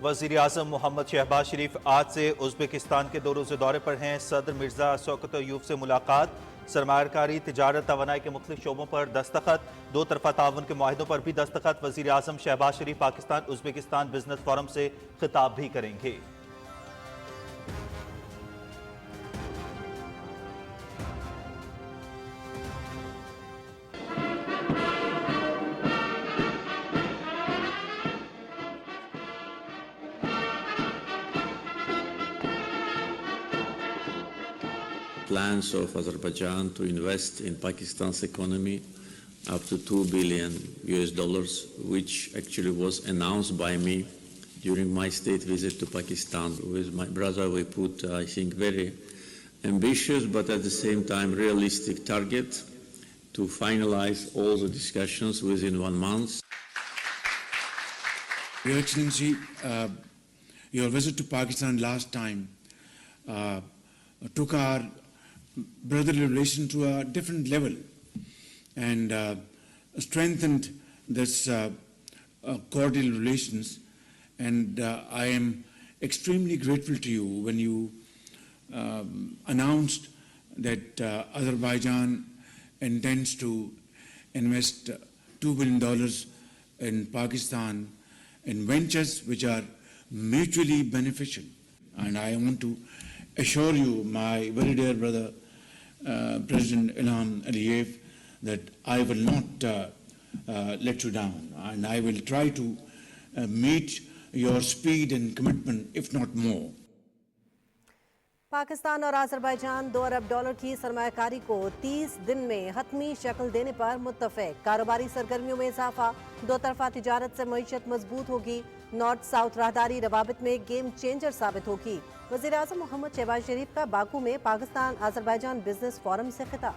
وزیر اعظم محمد شہباز شریف آج سے ازبکستان کے 2 روزہ دورے پر ہیں۔ صدر مرزا شوکت طیوب سے ملاقات، سرمایہ کاری، تجارت، توانائی کے مختلف شعبوں پر دستخط، 2 طرفہ تعاون کے معاہدوں پر بھی دستخط۔ وزیر اعظم شہباز شریف پاکستان ازبکستان بزنس فورم سے خطاب بھی کریں گے۔ Plans of Azerbaijan to invest in Pakistan's economy up to $2 billion, which actually was announced by me during my state visit to Pakistan. With my brother, we put, I think, very ambitious but at the same time realistic target to finalize all the discussions within 1 month. Your Excellency, your visit to Pakistan last time took our brotherly relation to a different level and strengthened this cordial relations, and I am extremely grateful to you when you announced that Azerbaijan intends to invest $2 billion in Pakistan in ventures which are mutually beneficial. And I want to assure you, my very dear brother, President Ilham Aliyev, that I will not let you down, and I will try to meet your speed and commitment, if not more. Pakistan اور آذربائیجان $2 ارب کی سرمایہ کاری کو 30 دن میں حتمی شکل دینے پر متفق۔ کاروباری سرگرمیوں میں اضافہ، 2 طرفہ تجارت سے معیشت مضبوط ہوگی۔ نارتھ ساؤتھ راہداری روابط میں گیم چینجر ثابت ہوگی۔ وزیر اعظم محمد شہباز شریف کا باکو میں پاکستان آذربائیجان بزنس فورم سے خطاب۔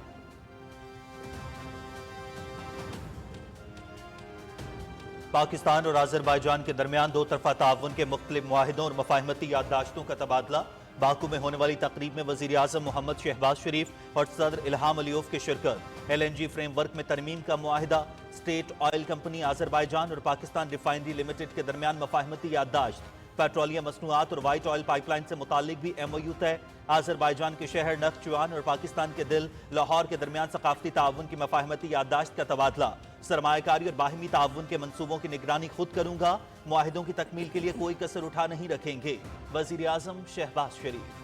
پاکستان اور آذربائیجان کے درمیان 2 طرفہ تعاون کے مختلف معاہدوں اور مفاہمتی یادداشتوں کا تبادلہ۔ باکو میں ہونے والی تقریب میں وزیر اعظم محمد شہباز شریف اور صدر الہام علیوف کی شرکت۔ LNG فریم ورک میں ترمیم کا معاہدہ، اسٹیٹ آئل کمپنی آذربائیجان اور پاکستان ریفائنری لمیٹڈ کے درمیان مفاہمتی یادداشت۔ پیٹرولیم مصنوعات اور وائٹ آئل پائپ لائن سے متعلق بھی MOU طے۔ آذربائیجان کے شہر نخچوان اور پاکستان کے دل لاہور کے درمیان ثقافتی تعاون کی مفاہمتی یادداشت کا تبادلہ۔ سرمایہ کاری اور باہمی تعاون کے منصوبوں کی نگرانی خود کروں گا، معاہدوں کی تکمیل کے لیے کوئی کسر اٹھا نہیں رکھیں گے، وزیر اعظم شہباز شریف۔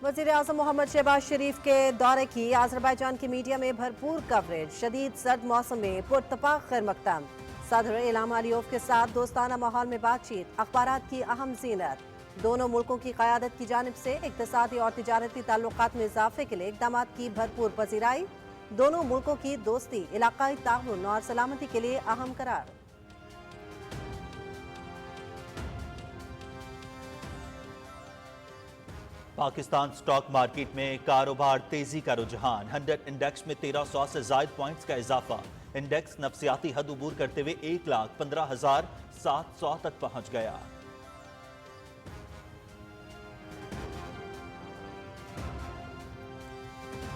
وزیر اعظم محمد شہباز شریف کے دورے کی آذربائیجان کی میڈیا میں بھرپور کوریج۔ شدید سرد موسم میں پراتفاق خیر مقدم۔ صدر الہام علیوف کے ساتھ دوستانہ ماحول میں بات چیت، اخبارات کی اہم زینت۔ دونوں ملکوں کی قیادت کی جانب سے اقتصادی اور تجارتی تعلقات میں اضافے کے لیے اقدامات کی بھرپور پذیرائی۔ دونوں ملکوں کی دوستی علاقائی تعاون اور سلامتی کے لیے اہم قرار۔ پاکستان سٹاک مارکیٹ میں کاروبار تیزی کا رجحان، 100 انڈیکس میں 1300 سے زائد پوائنٹس کا اضافہ۔ انڈیکس نفسیاتی حد عبور کرتے ہوئے 1,15,700 تک پہنچ گیا۔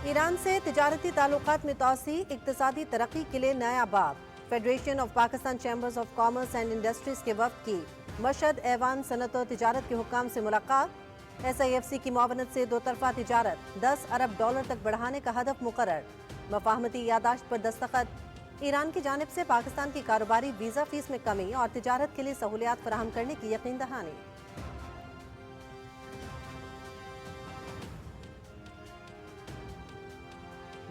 ایران سے تجارتی تعلقات میں توسیع، اقتصادی ترقی کے لیے نیا باب۔ Federation of Pakistan chambers of commerce and industries کے وفد کی مشہد ایوان صنعت و تجارت کے حکام سے ملاقات۔ SIFC کی معاونت سے 2 طرفہ تجارت $10 ارب تک بڑھانے کا ہدف مقرر۔ مفاہمتی یادداشت پر دستخط۔ ایران کی جانب سے پاکستان کی کاروباری ویزا فیس میں کمی اور تجارت کے لیے سہولیات فراہم کرنے کی یقین دہانی۔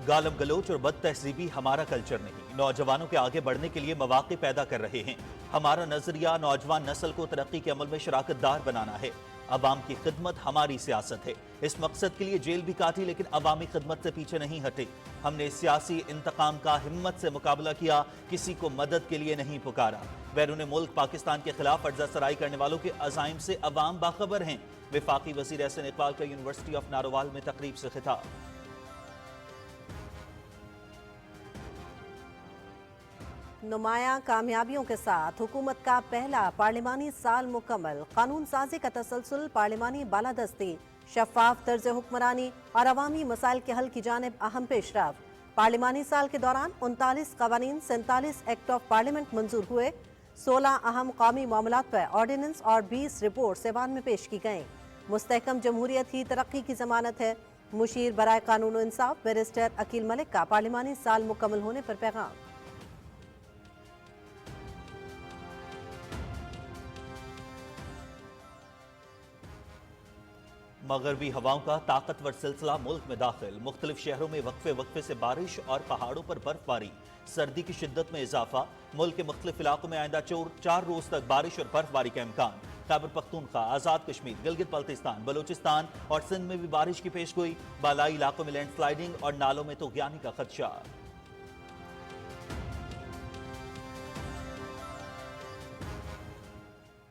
گالم گلوچ اور بد تہذیبی ہمارا کلچر نہیں، نوجوانوں کے آگے بڑھنے کے لیے مواقع پیدا کر رہے ہیں۔ ہمارا نظریہ نوجوان نسل کو ترقی کے عمل میں شراکت دار بنانا ہے۔ عوام کی خدمت ہماری سیاست ہے۔ اس مقصد کے لیے جیل بھی کاٹی لیکن عوامی خدمت سے پیچھے نہیں ہٹے۔ ہم نے سیاسی انتقام کا ہمت سے مقابلہ کیا، کسی کو مدد کے لیے نہیں پکارا۔ بیرون ملک پاکستان کے خلاف ارضا سرائی کرنے والوں کے عزائم سے عوام باخبر ہیں۔ وفاقی وزیر احسن اقبال کا یونیورسٹی آف ناروال میں تقریب سے خطاب۔ نمایاں کامیابیوں کے ساتھ حکومت کا پہلا پارلیمانی سال مکمل، قانون سازی کا تسلسل، پارلیمانی بالادستی، شفاف طرز حکمرانی اور عوامی مسائل کے حل کی جانب اہم پیش رفت۔ पार्लिमानी साल के दौरान 39 कवानीन, 47 एक्ट ऑफ पार्लियामेंट मंजूर हुए, 16 अहम कौमी मामलात पर ऑर्डिनेंस और 20 रिपोर्ट ऐवान में पेश की गईं। मुस्तहकम जमहूरियत ही तरक्की की जमानत है। मुशीर बराए कानून इंसाफ बैरिस्टर अकील मलिक का पार्लिमानी साल मुकम्मल होने पर पैगाम। मगरबी हवाओं का ताकतवर सिलसिला मुल्क में दाखिल। मुख्तलिफ शहरों में वक्फे वक्फे से बारिश और पहाड़ों पर बर्फबारी। सर्दी की शिद्दत में इजाफा। मुल्क के मुख्तलिफ इलाकों में आइंदा 4 रोज तक बारिश और बर्फबारी का इम्कान। खैबर पख्तूनख्वा, आजाद कश्मीर, गिलगित बल्तिस्तान, बलूचिस्तान और सिंध में भी बारिश की पेशगोई। बालाई इलाकों में लैंडस्लाइडिंग और नालों में तुगयानी का खदशा।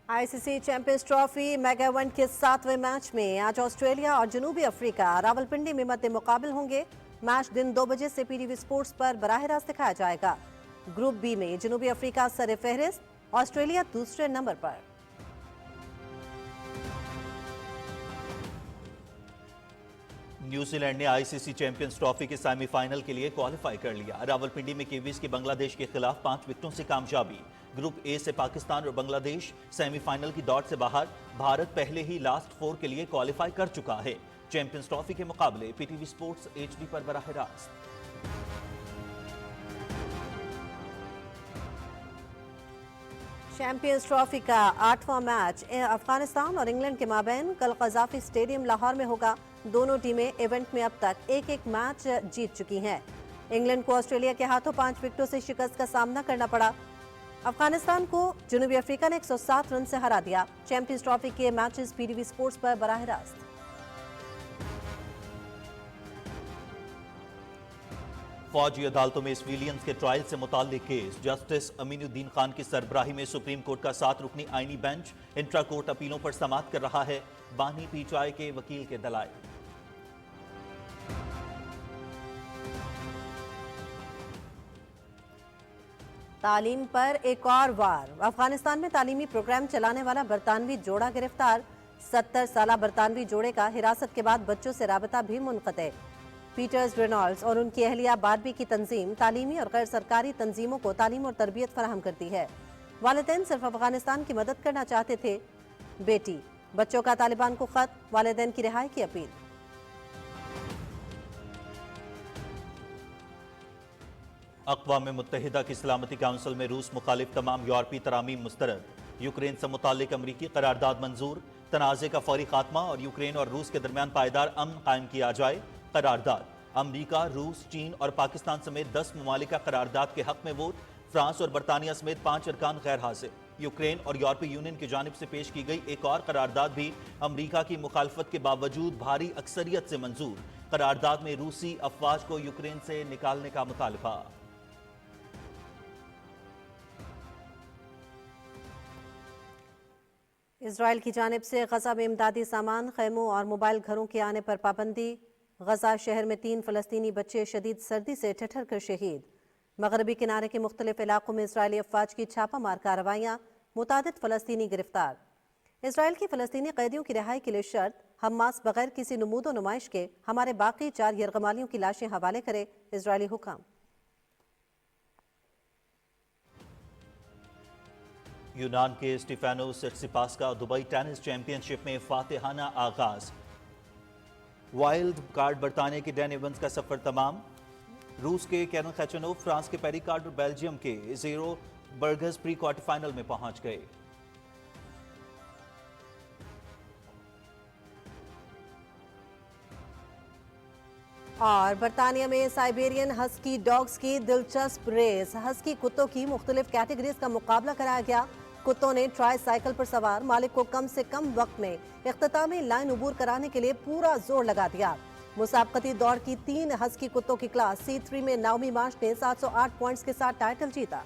ICC Champions Trophy mega event के 7वें मैच में आज ऑस्ट्रेलिया और जनूबी अफ्रीका रावलपिंडी में मद्दे मुकाबिल होंगे। मैच दिन 2 बजे से पीटीवी स्पोर्ट्स पर बराह रास्त दिखाया जाएगा। ग्रुप बी में जनूबी अफ्रीका सर फहरिस्त, ऑस्ट्रेलिया दूसरे नंबर पर। न्यूजीलैंड ने आईसीसी चैंपियंस ट्रॉफी के सेमीफाइनल के लिए क्वालिफाई कर लिया। रावलपिंडी में कीवीज की बांग्लादेश के खिलाफ 5 विकेटों से कामयाबी। ग्रुप ए से पाकिस्तान और बांग्लादेश सेमीफाइनल की दौड़ से बाहर। भारत पहले ही लास्ट 4 के लिए क्वालिफाई कर चुका है। चैंपियंस ट्रॉफी के मुकाबले पीटीवी स्पोर्ट्स एचडी पर बराह रास्त। चैंपियंस ट्रॉफी का 8वां मैच अफगानिस्तान और इंग्लैंड के माबैन कल कजाफी स्टेडियम लाहौर में होगा। दोनों टीमें इवेंट में अब तक एक मैच जीत चुकी हैं। इंग्लैंड को ऑस्ट्रेलिया के हाथों 5 विकेटों से शिकस्त का सामना करना पड़ा। अफगानिस्तान को जनूबी अफ्रीका ने 107 रन से हरा दिया। चैंपियंस ट्रॉफी के मैचेस पीटीवी स्पोर्ट्स पर बराह रास्त। फौजी अदालतों में सिविलियंस के ट्रायल से मुताल्लिक केस। जस्टिस अमीनुद्दीन खान की सरबराही में सुप्रीम कोर्ट का 7 रुकनी आईनी बेंच इंट्रा कोर्ट अपीलों पर समाअत कर रहा है। बानी पीटीआई के वकील के दलाइल। तालीम पर एक और वार। अफगानिस्तान में तालीमी प्रोग्राम चलाने वाला बरतानवी जोड़ा गिरफ्तार। 70 साला बरतानवी जोड़े का हिरासत के बाद बच्चों से राबता भी मुनक़ते। पीटर्स रेनॉल्ड्स और उनकी अहलिया बारबी की तंजीम तालीमी और गैर सरकारी तंजीमों को तालीम और तरबियत फराहम करती है। वालिदैन सिर्फ अफगानिस्तान की मदद करना चाहते थे। बेटी, बच्चों का तालिबान को खत, वालिदैन की रिहाई की अपील। अक़वाम मुत्तहिदा की सलामती काउंसिल में रूस मुखालिफ तमाम यूरोपीय तरामीम मुस्तरद। यूक्रेन से मुताल्लिक अमरीकी करारदाद मंजूर। तनाज़े का फौरी खात्मा और यूक्रेन और रूस के दरमियान पायदार अमन कायम किया जाए। करारदाद। अमरीका, रूस, चीन और पाकिस्तान समेत 10 ममालिक का करारदाद के हक में वोट। फ्रांस और बरतानिया समेत 5 अरकान गैर हाजिर। यूक्रेन और यूरोपीय यूनियन की जानिब से पेश की गई एक और करारदाद भी अमरीका की मुखालफत के बावजूद भारी अक्सरियत से मंजूर। करारदाद में रूसी अफवाज को यूक्रेन से निकालने का मुतालबा। इजराइल की जानिब से गजा में इमदादी सामान, खैमों और मोबाइल घरों के आने पर पाबंदी। गजा शहर में 3 फलस्तीनी बच्चे शदीद सर्दी से ठिठर कर शहीद। मगरबी किनारे के मुख्तलिफ इलाकों में इजरायली अफवाज की छापा मार कार्रवाइयाँ, मुतादिद फलस्तीनी गिरफ्तार। इजराइल की फलस्तीनी कैदियों की रिहाई के लिए शर्त, हमास बगैर किसी नमूदो नुमाइश के हमारे बाकी 4 यरगमालियों की लाशें हवाले करे। इजरायली हुक्म। यूनान के स्टीफानोस सिटसिपास का दुबई टेनिस चैंपियनशिप में फातिहाना आगाज। वाइल्ड कार्ड बरतानिया के डैन इवेंस का सफर तमाम। रूस के कैरन खैचनोव, फ्रांस के पेरिकार्ड और बेल्जियम के ज़ेरो बर्गस प्री क्वार्टर फाइनल में पहुंच गए। और बरतानिया में साइबेरियन हस्की डॉग्स की दिलचस्प रेस। हस्की कुत्तों की मुख्तलिफ कैटेगरीज का मुकाबला कराया गया। कुत्तों ने ट्राई साइकिल पर सवार मालिक को कम से कम वक्त में इख्तितामी लाइन अबूर कराने के लिए पूरा जोर लगा दिया। मुसाबकती दौड़ की 3 हस्की कुत्तों की क्लास C3 में नाओमी मार्श ने 708 पॉइंट्स के साथ टाइटल जीता।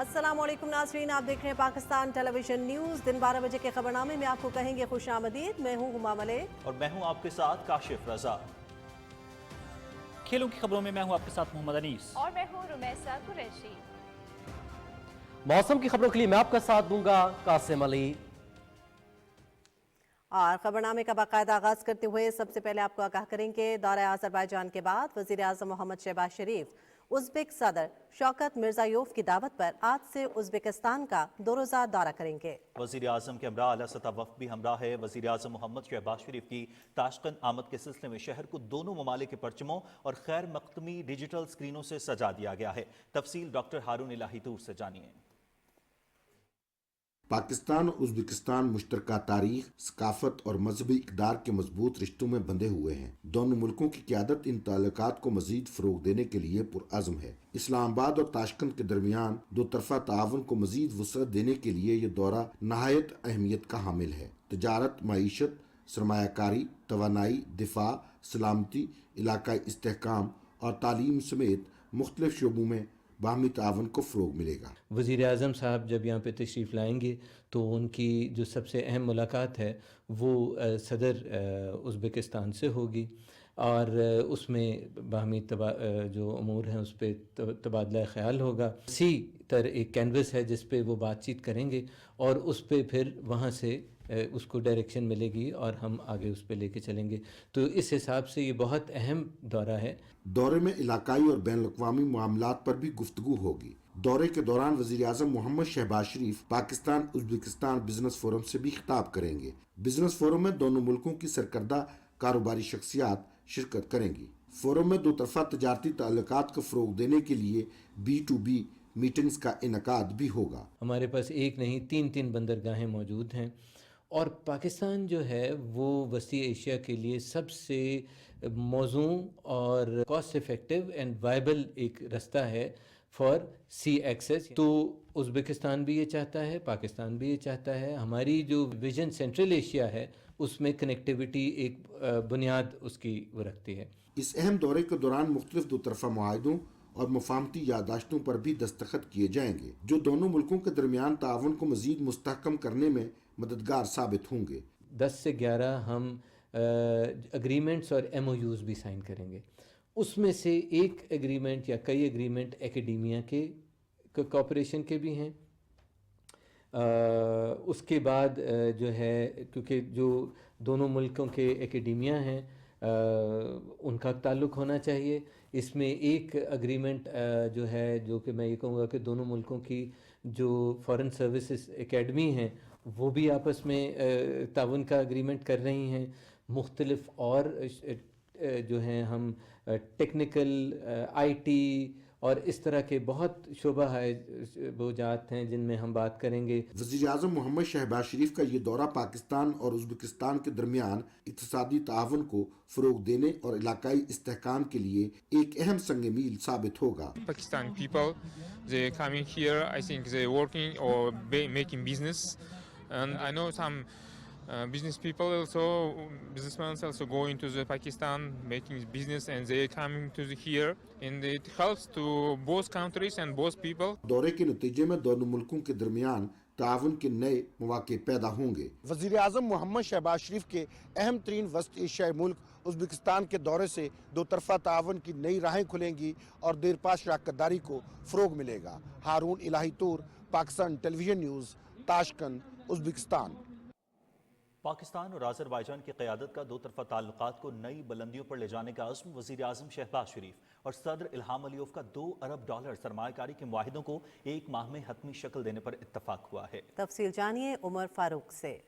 अस्सलाम वालेकुम नाज़रीन, आप देख रहे हैं पाकिस्तान टेलीविजन न्यूज़। दिन 12 बजे के खबरनामे में आपको कहेंगे खुश आमदीद। मैं हूँ हुमा मलिक और मैं हूं आपके साथ काशिफ रजा। खेलों की खबरों में मैं हूं आपके साथ मोहम्मद अनीस और मैं हूँ रुमैसा कुरैशी। मौसम की खबरों के लिए मैं आपका साथ दूंगा कासिम अली। और खबरनामे का बाकायदा आगाज करते हुए सबसे पहले आपको आगाह करेंगे दौरा आज़रबाईजान के बाद वज़ीर आज़म मोहम्मद शहबाज शरीफ उज़्बेक सदर शौकत मिर्ज़ायोव की दावत पर आज से उज़्बेकिस्तान का 2 रोज़ा दौरा करेंगे। वज़ीर आज़म के हमरा आला सतह वफ़द भी हमरा है। वज़ीर आज़म मोहम्मद शहबाज शरीफ की ताशकंद आमद के सिलसिले में शहर को दोनों ममालिक के परचमों और खैर मकदमी डिजिटल स्क्रीनों से सजा दिया गया है। तफसील डॉक्टर हारून इलाही तूर से जानिए। पाकिस्तान और उज़्बेकिस्तान मुश्तरका तारीख, सकाफत और मजहबी इक़दार के मजबूत रिश्तों में बंधे हुए हैं। दोनों मुल्कों की क़यादत इन ताल्लुकात को मज़ीद फ़रोग़ देने के लिए पुरअज़्म है। इस्लामाबाद और ताशकंद के दरमियान दो तरफ़ा ताआवुन को मज़ीद वुसअत देने के लिए ये दौरा नहायत अहमियत का हामिल है। तजारत, मईशत, सरमायाकारी, तवानाई, दिफा, सलामती, इलाकाई इस्तेहकाम और तालीम समेत मुख्तलिफ शोबों में बाहमी तावन को फ़रोग़ मिलेगा। वज़ीर आज़म साहब जब यहाँ पे तशरीफ़ लाएंगे तो उनकी जो सबसे अहम मुलाकात है वो सदर उज़्बेकिस्तान से होगी और उसमें बाहमी जो अमूर हैं उस पर तबादला ख़याल होगा। इसी तरह एक कैनवस है जिस पे वो बातचीत करेंगे और उस पे फिर वहाँ से उसको डायरेक्शन मिलेगी और हम आगे उस पे लेके चलेंगे। तो इस हिसाब से ये बहुत अहम दौरा है। दौरे में इलाकाई और बैनुल-अक़वामी मामलात पर भी गुफ्तगू होगी। दौरे के दौरान वज़ीर आज़म मोहम्मद शहबाज शरीफ पाकिस्तान उज़्बेकिस्तान बिजनेस फोरम से भी खिताब करेंगे। बिजनेस फोरम में दोनों मुल्कों की सरकर्दा कारोबारी शख्सियात शिरकत करेंगी। फोरम में दो तरफ़ा तजारती ताल्लुकात को फ़रोग़ देने के लिए B2B मीटिंग्स का इनकाद भी होगा। हमारे पास एक नहीं 3 बंदरगाहें मौजूद हैं और पाकिस्तान जो है वो वसी एशिया के लिए सबसे मौज़ूं और कॉस्ट इफ़ेक्टिव एंड वायबल एक रास्ता है फॉर सी एक्सेस। तो उज़्बेकिस्तान भी ये चाहता है, पाकिस्तान भी ये चाहता है। हमारी जो विजन सेंट्रल एशिया है उसमें कनेक्टिविटी एक बुनियाद उसकी वो रखती है। इस अहम दौरे के दौरान मुख्तलिफ दो तरफ़ा मुआहिदों और मुफाहमती यादाश्तों पर भी दस्तखत किए जाएंगे जो दोनों मुल्कों के दरमियान ताउन को मज़ीद मुस्तहकम करने में मददगार साबित होंगे। 10 से 11 हम एग्रीमेंट्स और MOUs भी साइन करेंगे। उसमें से एक एग्रीमेंट या कई एग्रीमेंट एकेडेमिया के कॉपरेशन के भी हैं। उसके बाद जो है क्योंकि जो दोनों मुल्कों के एकेडेमिया हैं उनका ताल्लुक़ होना चाहिए। इसमें एक एग्रीमेंट जो है जो कि मैं ये कहूँगा कि दोनों मुल्कों की जो फॉरेन सर्विसेज एकेडमी हैं वो भी आपस में ताउन का एग्रीमेंट कर रही हैं। मुख्तलिफ और जो हैं हम टेक्निकल IT और इस तरह के बहुत शोबा है बुझात हैं जिनमें हम बात करेंगे। वज़ीर आज़म मोहम्मद शहबाज शरीफ का ये दौरा पाकिस्तान और उज़्बेकिस्तान के दरमियान इक़्तिसादी ताउन को फ़रोग़ देने और इलाकाई इस्तेहकाम के लिए एक अहम संग मील साबित होगा। Pakistan people, they coming here, I think they working or making business, and I know some business people also, businessmen also going to the Pakistan making business, and they coming to here, and it helps to both countries and both people. दौरे के नतीजे में दोनों मुल्कों के दरमियान ताउन के नए मौके पैदा होंगे। वज़ीर आज़म मोहम्मद शहबाज शरीफ के अहम तरीन वस्त एशियाई मुल्क उज़्बेकिस्तान के दौरे से दो तरफ़ा ताउन की नई राहें खुलेंगी और देरपा शराकतदारी को फ़रोग़ मिलेगा। Haroon Elahi Toor, Pakistan television news, Tashkent, Uzbekistan. Pakistan और आज़रबाईजान की क़यादत का दो तरफ़ा ताल्लुकात को नई बुलंदियों पर ले जाने का अज़्म वज़ीर आज़म शहबाज शरीफ और सदर इल्हाम अलीयव का $2 अरब सरमायाकारी के मुआहिदों को एक माह में हतमी शक्ल देने पर इत्तफाक हुआ है। तफसील जानिए उमर फारूक से।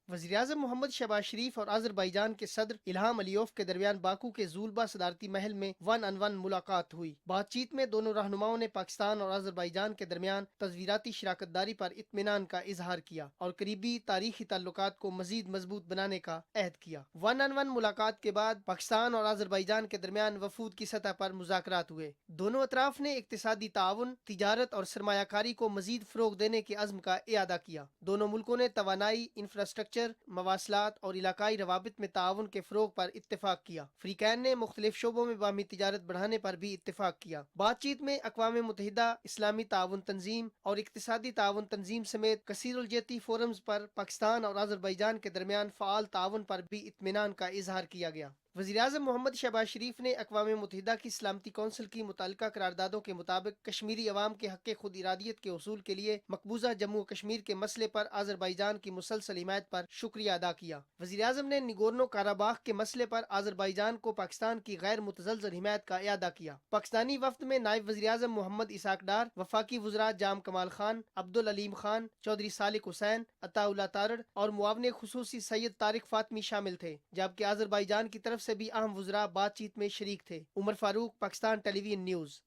वज़ीर-ए-आज़म मोहम्मद शहबाज शरीफ और आज़रबाईजान के सदर इल्हाम अलीयव के दरमियान बाकू के ज़ूलबा सदारती महल में 1-on-1 मुलाकात हुई। बातचीत में दोनों रहनुमाओं ने पाकिस्तान और आज़रबाईजान के दरमियान तस्वीराती शराकतदारी पर इत्मीनान का इजहार किया और करीबी तारीखी ताल्लुकात को मजीद मजबूत बनाने का अहद किया। 1-on-1 मुलाकात के बाद पाकिस्तान और आज़रबाईजान के दरमियान वफूद की सतह पर मुज़ाकरात हुए। दोनों अतराफ ने इक्तिसादी ताउन, तिजारत और सरमायाकारी को मजीद फ़रोग़ देने के अज़्म का इयादा किया। दोनों मुल्कों ने तवानाई, इंफ्रास्ट्रक्चर انفراسٹرکچر، مواصلات اور علاقائی روابط میں تعاون کے فروغ پر اتفاق کیا۔ فریقین نے مختلف شعبوں میں باہمی تجارت بڑھانے پر بھی اتفاق کیا۔ بات چیت میں اقوام متحدہ، اسلامی تعاون تنظیم اور اقتصادی تعاون تنظیم سمیت کثیر الجہتی فورمز پر پاکستان اور آذربائیجان کے درمیان فعال تعاون پر بھی اطمینان کا اظہار کیا گیا۔ وزیراعظم محمد شہباز شریف نے اقوام متحدہ کی سلامتی کونسل کی متعلقہ قراردادوں کے مطابق کشمیری عوام کے حق خود ارادیت کے حصول کے لیے مقبوضہ جموں و کشمیر کے مسئلے پر آذربائیجان کی مسلسل حمایت پر شکریہ ادا کیا۔ وزیراعظم نے نگورنو کاراباخ کے مسئلے پر آذربائیجان کو پاکستان کی غیر متزلزل حمایت کا اعادہ کیا۔ پاکستانی وفد میں نائب وزیراعظم محمد اسحاق ڈار، وفاقی وزراء جام کمال خان، عبدالعلیم خان، چودھری صالح حسین، عطا اللہ تارڑ اور معاون خصوصی سید طارق فاطمی شامل تھے، جبکہ آذربائیجان کی طرف سے بھی اہم وزراء بات چیت میں شریک تھے۔ عمر فاروق، Pakistan television news.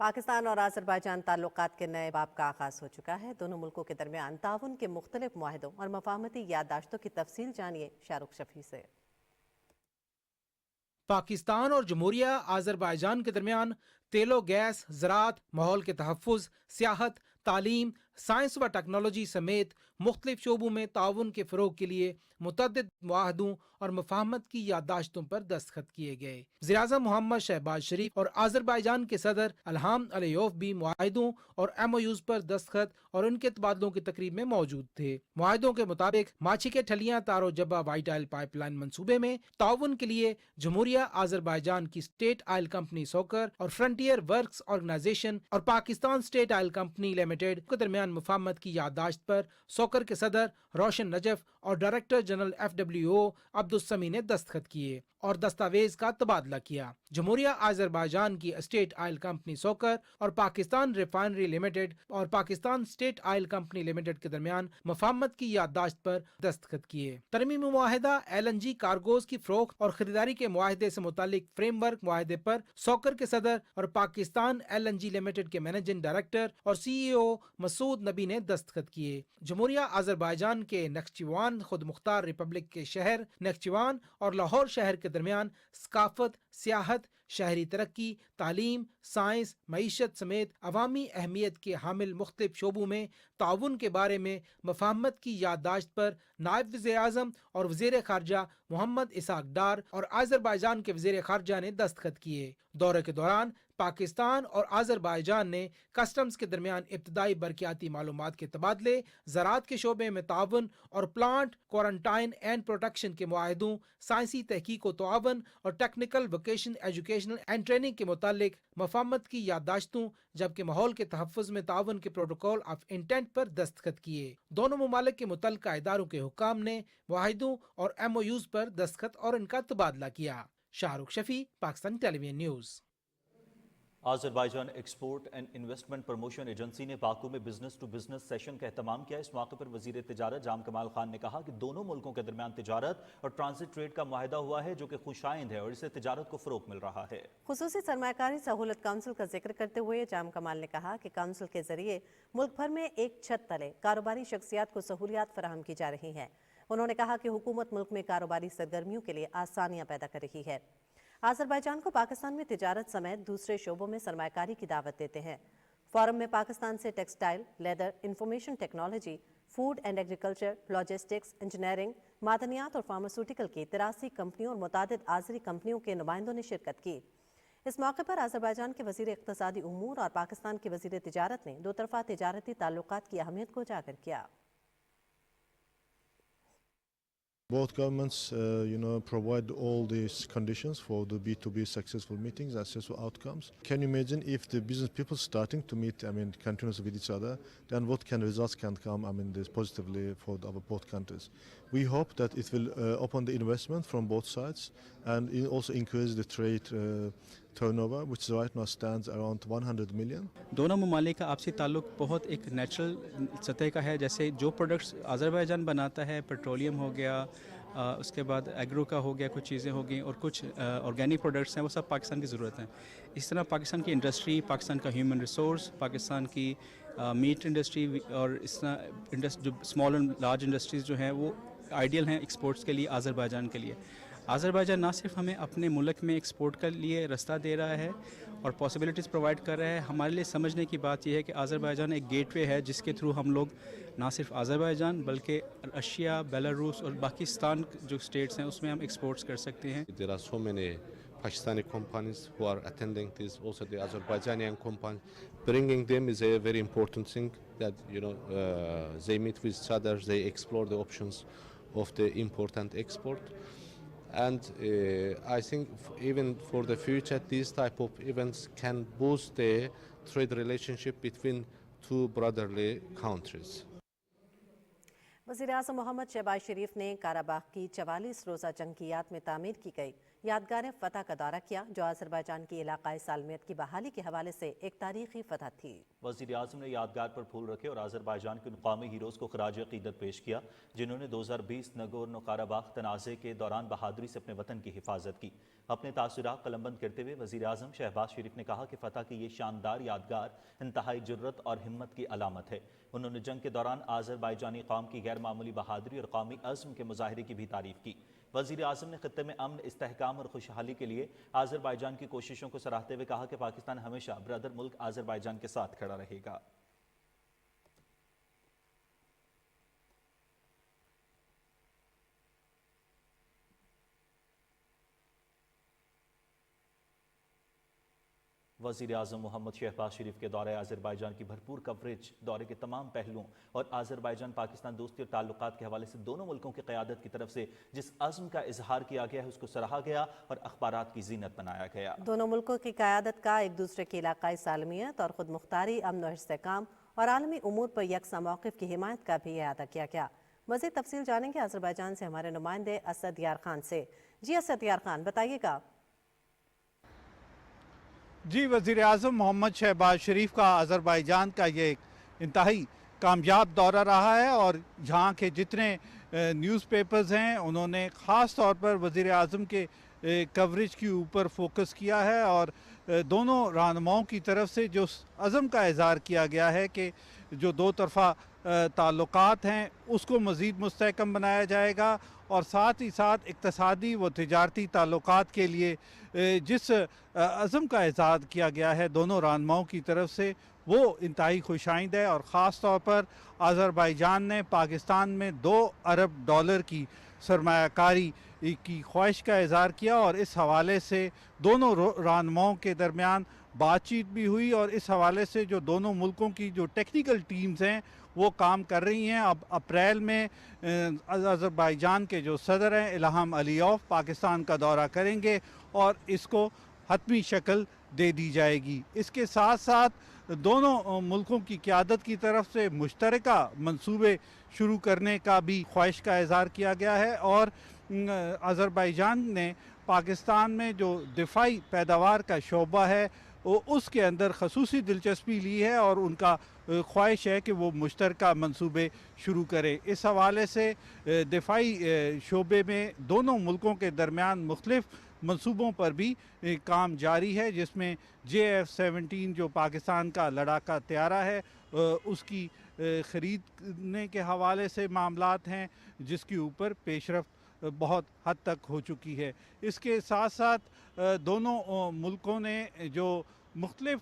Pakistan اور آذربائیجان تعلقات کے نئے باب کا آغاز ہو چکا ہے۔ دونوں ملکوں کے درمیان تعاون کے مختلف معاہدوں اور مفاہمتی یادداشتوں کی تفصیل جانیے شاہ رخ شفیع سے۔ پاکستان اور جمہوریہ آذربائیجان کے درمیان تیل و گیس، زراعت، ماحول کے تحفظ، سیاحت، تعلیم، سائنس و ٹیکنالوجی سمیت مختلف شعبوں میں تعاون کے فروغ کے لیے متعدد معاہدوں اور مفاہمت کی یادداشتوں پر دستخط کیے گئے۔ وزیراعظم محمد شہباز شریف اور آذربائیجان کے صدر الہام علیوف بھی معاہدوں اور ایم او یوز پر دستخط اور ان کے تبادلوں کی تقریب میں موجود تھے۔ معاہدوں کے مطابق ماچھی کے ٹھلیاں تارو Jabba white oil pipe line منصوبے میں تعاون کے لیے جمہوریہ آذربائیجان کی اسٹیٹ آئل کمپنی سوکر اور فرنٹیئر ورکس آرگنائزیشن اور Pakistan state oil company limited کے درمیان مفاہمت کی یادداشت پر سوکر کے صدر روشن نجف اور ڈائریکٹر جنرل FWO عبدالسمی نے دستخط کیے اور دستاویز کا تبادلہ کیا۔ جمہوریہ آذربائیجان کی اسٹیٹ آئل کمپنی سوکر اور پاکستان ریفائنری لمیٹڈ اور Pakistan state oil company limited کے درمیان مفاہمت کی یادداشت پر دستخط کیے۔ ترمیمی معاہدہ LNG کارگوز کی فروخت اور خریداری کے معاہدے سے متعلق فریم ورک معاہدے پر سوکر کے صدر اور پاکستان LNG لمیٹڈ کے مینیجنگ ڈائریکٹر اور CEO مسعود نبی نے دستخط کیے۔ جمہوریہ آذربائیجان کے نخچیوان خود مختار ریپبلک کے شہر نخچیوان اور لاہور شہر کے درمیان ثقافت، سیاحت، شہری ترقی، تعلیم، سائنس، معیشت سمیت عوامی اہمیت کے حامل مختلف شعبوں میں تعاون کے بارے میں مفاہمت کی یادداشت پر نائب وزیر اعظم اور وزیر خارجہ محمد اسحاق ڈار اور آذربائیجان کے وزیر خارجہ نے دستخط کیے۔ دورے کے دوران پاکستان اور آذربائیجان نے کسٹمز کے درمیان ابتدائی برقیاتی معلومات کے تبادلے، زراعت کے شعبے میں تعاون اور پلانٹ کوارنٹائن اینڈ پروٹیکشن کے معاہدوں، سائنسی تحقیق و تعاون اور technical vocation educational and training کے متعلق مفاہمت کی یادداشتوں، جبکہ ماحول کے تحفظ میں تعاون کے پروٹوکول آف انٹینٹ پر دستخط کیے۔ دونوں ممالک کے متعلقہ اداروں کے حکام نے معاہدوں اور MOUs پر دستخط اور ان کا تبادلہ کیا۔ Shah Rukh Shafi, Pakistan television news. Azerbaijan export and investment promotion agency نے باکو میں بزنس ٹو بزنس سیشن کا اہتمام کیا۔ اس موقع پر وزیر تجارت جام کمال خان نے کہا کہ دونوں ملکوں کے درمیان تجارت اور ٹرانزٹ ٹریڈ کا معاہدہ ہوا ہے جو کہ خوشائند ہے اور اس سے تجارت کو فروغ مل رہا ہے۔ خصوصی سرمایہ کاری سہولت کونسل کا ذکر کرتے ہوئے جام کمال نے کہا کہ کونسل کے ذریعے ملک بھر میں ایک چھت تلے کاروباری شخصیات کو سہولیات فراہم کی جا رہی ہیں۔ انہوں نے کہا کہ حکومت ملک میں کاروباری سرگرمیوں کے لیے آسانیاں پیدا کر رہی ہے۔ آذربائیجان کو پاکستان میں تجارت سمیت دوسرے شعبوں میں سرمایہ کاری کی دعوت دیتے ہیں۔ فورم میں پاکستان سے textile, leather, information technology, food and agriculture, logistics, engineering, معدنیات اور فارماسیوٹیکل کی 83 کمپنیوں اور متعدد آذری کمپنیوں کے نمائندوں نے شرکت کی۔ اس موقع پر آذربائیجان کے وزیر اقتصادی امور اور پاکستان کے وزیر تجارت نے دو طرفہ تجارتی تعلقات کی اہمیت کو اجاگر کیا۔ Both governments, provide all these conditions for the B2B successful meetings and successful outcomes. Can you imagine if the business people starting to meet, continuously with each other, then what results can come, this positively for our both countries. We hope that it will open the investment from both sides and it also increase the trade turnover, which right now stands around 100 million. دونوں ممالک کا آپسی تعلق بہت ایک natural سطح کا ہے، جیسے جو پروڈکٹس آذربائیجان بناتا ہے، پیٹرولیم ہو گیا، اس کے بعد ایگرو کا ہو گیا، کچھ چیزیں ہو گئیں اور کچھ آرگینک پروڈکٹس ہیں، وہ سب پاکستان کی ضرورت ہیں۔ اس طرح پاکستان کی انڈسٹری، پاکستان کا ہیومن ریسورس، پاکستان کی میٹ انڈسٹری اور اس طرح جو اسمال اینڈ لارج انڈسٹریز جو ہیں وہ آئیڈیل ہیں ایکسپورٹس کے لیے، آذربائیجان کے لیے۔ आज़रबाईजान ना सिर्फ हमें अपने मुल्क में एक्सपोर्ट के लिए रास्ता दे रहा है और पॉसिबिलिटीज़ प्रोवाइड कर रहा है, हमारे लिए समझने की बात यह है कि आज़रबाईजान एक गेटवे है जिसके थ्रू हम लोग ना सिर्फ आज़रबाईजान बल्कि रशिया, बेलारूस और पाकिस्तान जो स्टेट्स हैं उसमें हम एक्सपोर्ट्स कर सकते हैं। There are so many Pakistani companies who are attending this, also the Azerbaijani companies. Bringing them is a very important thing that, they meet with each other, they explore the options of the import and export. And I think even for the future, these type of events can boost the trade relationship between two brotherly countries. वज़ीर-ए-आज़म मोहम्मद शहबाज शरीफ ने काराबाग की 44 रोज़ा जंग की याद में तामीर की गई यादगार फ़तह का दौरा किया, जो आज़रबाईजान की इलाक़ाई सालमियत की बहाली के हवाले से एक तारीख़ी फ़तह थी। वज़ीर-ए-आज़म ने यादगार पर फूल रखे और आज़रबाईजान के मुक़ामी हीरोज़ को ख़राज अक़ीदत पेश किया, जिन्होंने 2020 नगोर्नो काराबाग तनाज़े के दौरान बहादुरी से अपने वतन की हिफाजत की। अपने तासुरात कलमबंद करते हुए वज़ीर-ए-आज़म शहबाज शरीफ ने कहा कि फ़तह की ये शानदार यादगार इंतहाई जुर्रत और हिम्मत की अलामत है। उन्होंने जंग के दौरान आज़रबाईजानी कौम की गैर मामूली बहादुरी और कौमी अज़्म के मुजाहरे की भी तारीफ़ की। वज़ीर-ए-आज़म ने खित्ते में अमन, इस्तेहकाम और खुशहाली के लिए आज़रबाईजान की कोशिशों को सराहते हुए कहा कि पाकिस्तान हमेशा ब्रदर मुल्क आज़रबाईजान के साथ खड़ा रहेगा। वज़ीर-ए-आज़म मोहम्मद शहबाज शरीफ के दौरे आज़रबाईजान की भरपूर कवरेज, दौरे के तमाम पहलुओं और आज़रबाईजान पाकिस्तान दोस्ती और ताल्लुकात के हवाले से दोनों मुल्कों की क़यादत की तरफ से जिस अज़्म का इजहार किया गया है उसको सराहा गया और अखबारात की जीनत बनाया गया। दोनों मुल्कों की क़यादत का एक दूसरे की इलाक़ाई सालमियत और ख़ुद मुख्तारी, अमन और इस्तेहकाम और आलमी उमूर पर यकसा मौक़िफ़ की हिमायत का भी अदा किया गया। मज़ीद तफसील जानेंगे आज़रबाईजान से हमारे नुमाइंदे असद यार खान से। जी असद यार खान, बताइएगा। जी, वज़ीर-ए-आज़म मोहम्मद शहबाज शरीफ का आज़रबाईजान का ये एक इंतहाई कामयाब दौरा रहा है और यहाँ के जितने न्यूज़पेपर्स हैं उन्होंने ख़ास तौर पर वज़ीर-ए-आज़म के कवरेज के ऊपर फोकस किया है और दोनों रहनुमाओं की तरफ से जो अज़म का इज़हार किया गया है कि जो दो तरफ़ा ताल्लुकात हैं उसको मज़ीद मुस्तहकम बनाया जाएगा और साथ ही साथ इक़्तिसादी व तिजारती ताल्लुकात के लिए जिस अज़म का इज़हार किया गया है दोनों रहनुमाओं की तरफ से वो इंतहाई खुशाइंद है। और ख़ास तौर पर आज़रबाईजान ने पाकिस्तान में $2 अरब की सरमायाकारी की ख्वाहिश का इज़हार किया और इस हवाले से दोनों रहनुमाओं के दरमियान बातचीत भी हुई और इस हवाले से जो दोनों मुल्कों की जो टेक्निकल टीम्स हैं वो काम कर रही हैं। अब अप्रैल में आज़रबाईजान के जो सदर हैं इल्हाम अलीयव पाकिस्तान का दौरा करेंगे और इसको हतमी शक्ल दे दी जाएगी। इसके साथ साथ दोनों मुल्कों की क़यादत की तरफ से मुश्तरका मंसूबे शुरू करने का भी ख्वाहिश का इज़हार किया गया है और आज़रबाईजान ने पाकिस्तान में जो दिफाई पैदावार का शोबा है उसके अंदर खसूसी दिलचस्पी ली है और उनका ख्वाहिश है कि वो मुश्तरका मंसूबे शुरू करें। इस हवाले से दिफाई शोबे में दोनों मुल्कों के दरमियान मुख्तलिफ मंसूबों पर भी काम जारी है, जिसमें JF-17 जो पाकिस्तान का लड़ाका त्यारा है उसकी ख़रीदने के हवाले से मामलात हैं जिसके ऊपर पेशरफ्त बहुत हद तक हो चुकी है। इसके साथ साथ दोनों मुल्कों ने जो मुख्तलिफ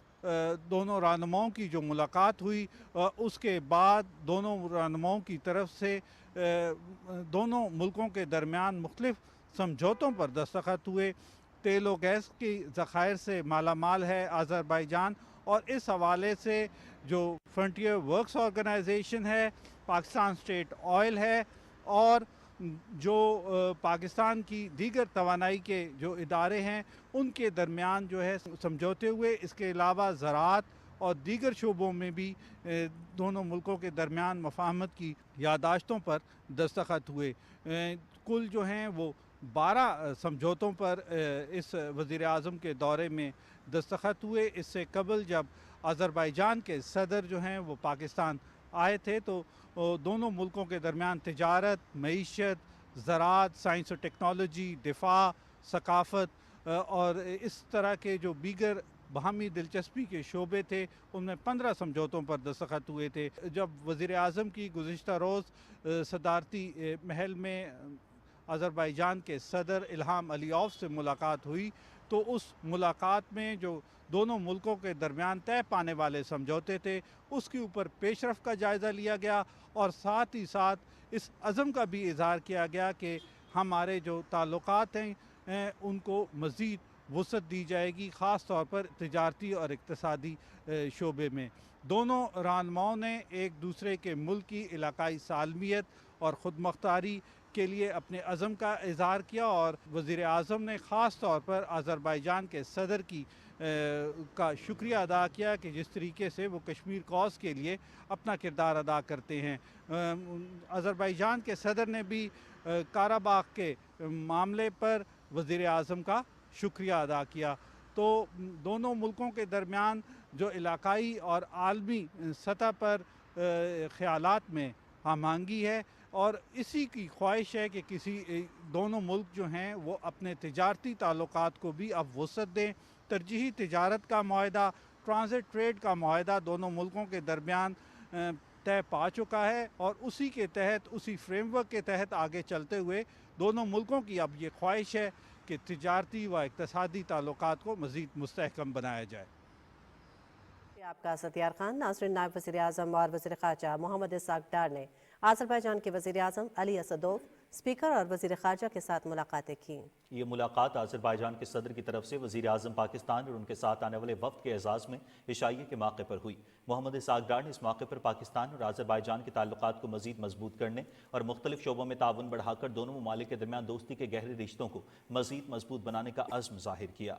दोनों रहनुमाओं की जो मुलाकात हुई उसके बाद दोनों रहनुमाओं की तरफ से दोनों मुल्कों के दरमियान मुख्तलिफ समझौतों पर दस्तखत हुए। तेल और गैस की ज़खायर से मालामाल है आज़रबाईजान और इस हवाले से जो फ्रंटियर वर्क्स ऑर्गेनाइजेशन है, पाकिस्तान स्टेट ऑयल है और जो पाकिस्तान की दीगर तवानाई के जो इदारे हैं उनके दरमियान जो है समझौते हुए। इसके अलावा ज़राअत और दीगर शोबों में भी दोनों मुल्कों के दरमियान मफाहमत की यादाश्तों पर दस्तखत हुए। कुल जो हैं वो 12 समझौतों पर इस वज़ीर-ए-आज़म के दौरे में दस्तखत हुए। इससे कबल जब आज़रबाईजान के सदर जो हैं वो पाकिस्तान आए थे तो दोनों मुल्कों के दरमियान तिजारत, मईशत, ज़राअत, साइंस और टेक्नोलॉजी, दिफा, सकाफ़त और इस तरह के जो दीगर बाहमी दिलचस्पी के शोबे थे उनमें 15 समझौतों पर दस्तखत हुए थे। जब वज़ीर-ए-आज़म की गुज़िश्ता रोज़ सदारती महल में अज़रबैजान के सदर इल्हाम अलीयॉफ से मुलाकात हुई, तो उस मुलाकात में जो दोनों मुल्कों के दरमियान तय पाने वाले समझौते थे उसके ऊपर पेशरफ का जायज़ा लिया गया और साथ ही साथ इस अज़म का भी इज़हार किया गया कि हमारे जो ताल्लुकात हैं उनको मज़ीद वुसअत दी जाएगी, ख़ास तौर पर तिजारती और इक़्तिसादी शोबे में। दोनों रहनुमाओं ने एक दूसरे के मुल्क की इलाकाई सालमियत और ख़ुदमुख्तारी के लिए अपने अज़म का इज़हार किया और वज़ीर आज़म ने ख़ास तौर पर अज़रबैजान के सदर का शुक्रिया अदा किया कि जिस तरीके से वो कश्मीर कॉज़ के लिए अपना किरदार अदा करते हैं। अज़रबैजान के सदर ने भी काराबाग के मामले पर वज़ीर आज़म का शुक्रिया अदा किया। तो दोनों मुल्कों के दरमियान जो इलाकाई और आलमी सतह पर ख़यालात में हमआहंगी है और इसी की ख्वाहिश है कि दोनों मुल्क जो हैं वो अपने तिजारती ताल्लुकात को भी अब वुसअत दें। तरजीही तिजारत का मुआहदा, ट्रांजिट ट्रेड का मुआहदा दोनों मुल्कों के दरमियान तय पा चुका है और उसी के तहत, उसी फ्रेमवर्क के तहत आगे चलते हुए दोनों मुल्कों की अब ये ख्वाहिश है कि तिजारती व इक़्तिसादी ताल्लुकात को मज़ीद मुस्तहकम बनाया जाए। आपका सत्यार खान। नाज़रीन, नायब वज़ीर आज़म और वज़ीर ख़ारजा मोहम्मद इसाक डार ने अज़रबैजान के वज़ीर आज़म अली असदोव, स्पीकर और वज़ीर ख़ारजा के साथ मुलाकातें की। ये मुलाकात अज़रबैजान के सदर की तरफ से वज़ीर आज़म पाकिस्तान और उनके साथ आने वाले वफ़द के एजाज़ में इशाइये के मौके पर हुई। मोहम्मद इसाक डार ने इस मौके पर पाकिस्तान और अज़रबैजान के ताल्लुकात को मज़ीद मजबूत करने और मुख्तलिफ शोबों में ताउन बढ़ाकर दोनों ममालिक के दरमियान दोस्ती के गहरे रिश्तों को मज़ीद मजबूत बनाने का अज़्म ज़ाहिर किया।